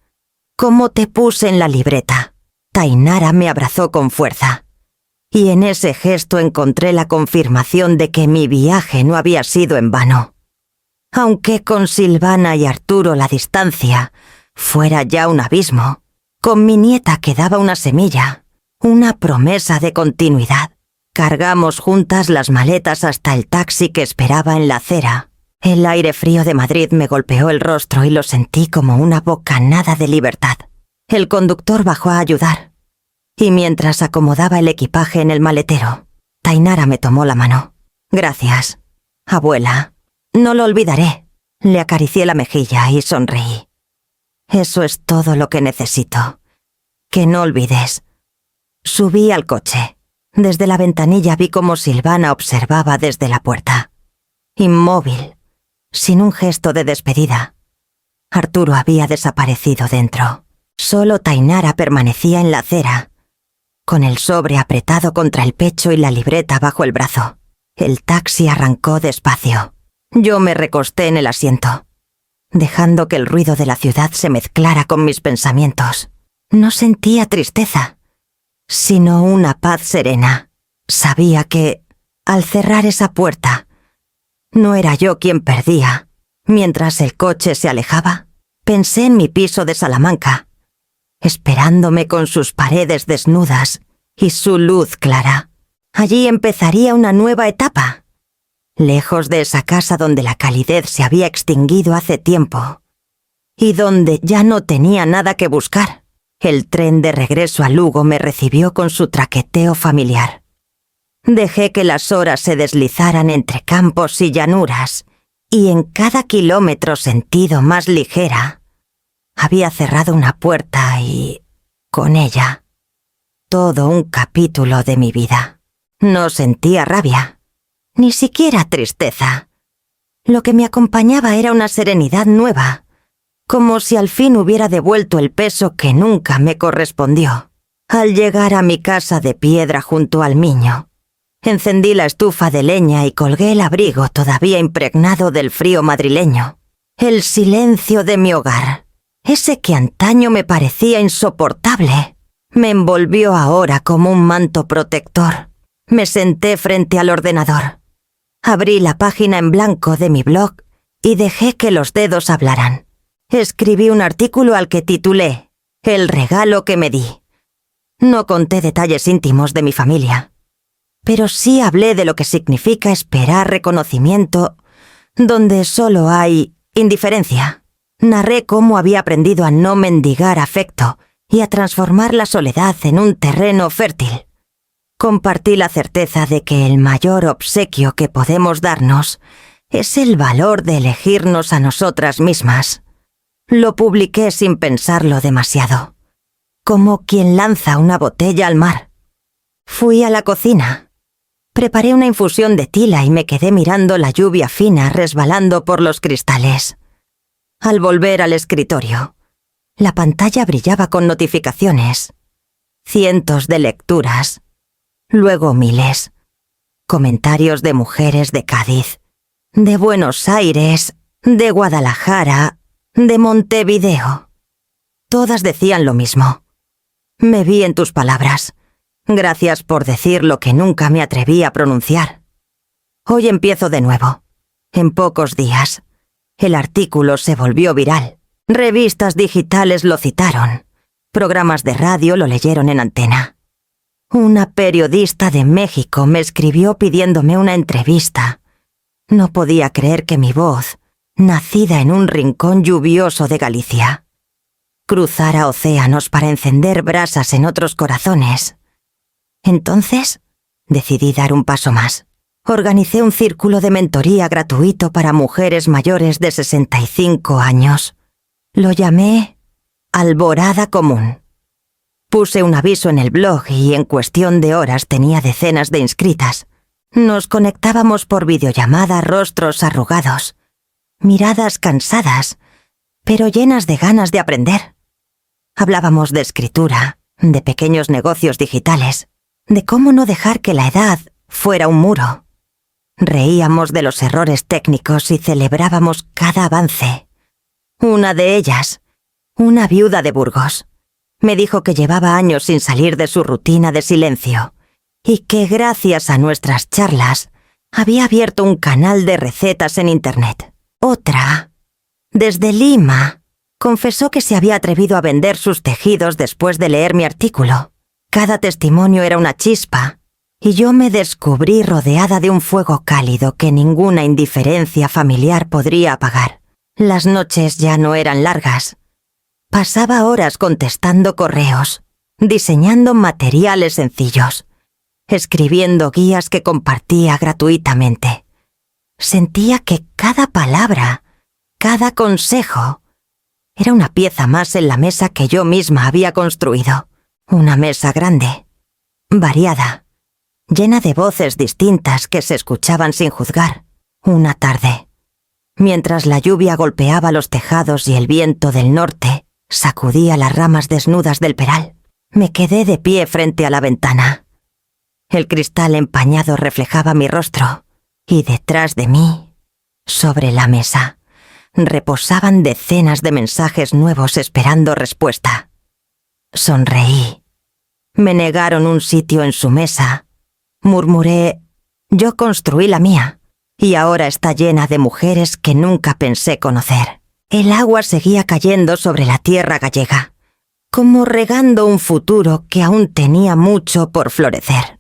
como te puse en la libreta». Tainara me abrazó con fuerza, y en ese gesto encontré la confirmación de que mi viaje no había sido en vano. Aunque con Silvana y Arturo la distancia fuera ya un abismo, con mi nieta quedaba una semilla, una promesa de continuidad. Cargamos juntas las maletas hasta el taxi que esperaba en la acera. El aire frío de Madrid me golpeó el rostro y lo sentí como una bocanada de libertad. El conductor bajó a ayudar, y mientras acomodaba el equipaje en el maletero, Tainara me tomó la mano. «Gracias, abuela. No lo olvidaré». Le acaricié la mejilla y sonreí. «Eso es todo lo que necesito. Que no olvides». Subí al coche. Desde la ventanilla vi cómo Silvana observaba desde la puerta. Inmóvil, sin un gesto de despedida. Arturo había desaparecido dentro. Solo Tainara permanecía en la acera, con el sobre apretado contra el pecho y la libreta bajo el brazo. El taxi arrancó despacio. Yo me recosté en el asiento, dejando que el ruido de la ciudad se mezclara con mis pensamientos. No sentía tristeza, sino una paz serena. Sabía que, al cerrar esa puerta, no era yo quien perdía. Mientras el coche se alejaba, pensé en mi piso de Salamanca, esperándome con sus paredes desnudas y su luz clara. Allí empezaría una nueva etapa, lejos de esa casa donde la calidez se había extinguido hace tiempo y donde ya no tenía nada que buscar. El tren de regreso a Lugo me recibió con su traqueteo familiar. Dejé que las horas se deslizaran entre campos y llanuras, y en cada kilómetro sentido más ligera. Había cerrado una puerta y, con ella, todo un capítulo de mi vida. No sentía rabia, ni siquiera tristeza. Lo que me acompañaba era una serenidad nueva, como si al fin hubiera devuelto el peso que nunca me correspondió. Al llegar a mi casa de piedra junto al Miño, encendí la estufa de leña y colgué el abrigo todavía impregnado del frío madrileño. El silencio de mi hogar, ese que antaño me parecía insoportable, me envolvió ahora como un manto protector. Me senté frente al ordenador. Abrí la página en blanco de mi blog y dejé que los dedos hablaran. Escribí un artículo al que titulé «El regalo que me di». No conté detalles íntimos de mi familia, pero sí hablé de lo que significa esperar reconocimiento donde solo hay indiferencia. Narré cómo había aprendido a no mendigar afecto y a transformar la soledad en un terreno fértil. Compartí la certeza de que el mayor obsequio que podemos darnos es el valor de elegirnos a nosotras mismas. Lo publiqué sin pensarlo demasiado, como quien lanza una botella al mar. Fui a la cocina. Preparé una infusión de tila y me quedé mirando la lluvia fina resbalando por los cristales. Al volver al escritorio, la pantalla brillaba con notificaciones. Cientos de lecturas, luego miles. Comentarios de mujeres de Cádiz, de Buenos Aires, de Guadalajara, de Montevideo. Todas decían lo mismo. Me vi en tus palabras. Gracias por decir lo que nunca me atreví a pronunciar. Hoy empiezo de nuevo. En pocos días, el artículo se volvió viral. Revistas digitales lo citaron. Programas de radio lo leyeron en antena. Una periodista de México me escribió pidiéndome una entrevista. No podía creer que mi voz nacida en un rincón lluvioso de Galicia. Cruzara océanos para encender brasas en otros corazones. Entonces, decidí dar un paso más. Organicé un círculo de mentoría gratuito para mujeres mayores de 65 años. Lo llamé Alborada Común. Puse un aviso en el blog y en cuestión de horas tenía decenas de inscritas. Nos conectábamos por videollamada, rostros arrugados, miradas cansadas, pero llenas de ganas de aprender. Hablábamos de escritura, de pequeños negocios digitales, de cómo no dejar que la edad fuera un muro. Reíamos de los errores técnicos y celebrábamos cada avance. Una de ellas, una viuda de Burgos, me dijo que llevaba años sin salir de su rutina de silencio y que gracias a nuestras charlas había abierto un canal de recetas en Internet. Otra, desde Lima, confesó que se había atrevido a vender sus tejidos después de leer mi artículo. Cada testimonio era una chispa, y yo me descubrí rodeada de un fuego cálido que ninguna indiferencia familiar podría apagar. Las noches ya no eran largas. Pasaba horas contestando correos, diseñando materiales sencillos, escribiendo guías que compartía gratuitamente. Sentía que cada palabra, cada consejo, era una pieza más en la mesa que yo misma había construido. Una mesa grande, variada, llena de voces distintas que se escuchaban sin juzgar. Una tarde, mientras la lluvia golpeaba los tejados y el viento del norte sacudía las ramas desnudas del peral, me quedé de pie frente a la ventana. El cristal empañado reflejaba mi rostro, y detrás de mí, sobre la mesa, reposaban decenas de mensajes nuevos esperando respuesta. Sonreí. Me negaron un sitio en su mesa. Murmuré, yo construí la mía, y ahora está llena de mujeres que nunca pensé conocer. El agua seguía cayendo sobre la tierra gallega, como regando un futuro que aún tenía mucho por florecer.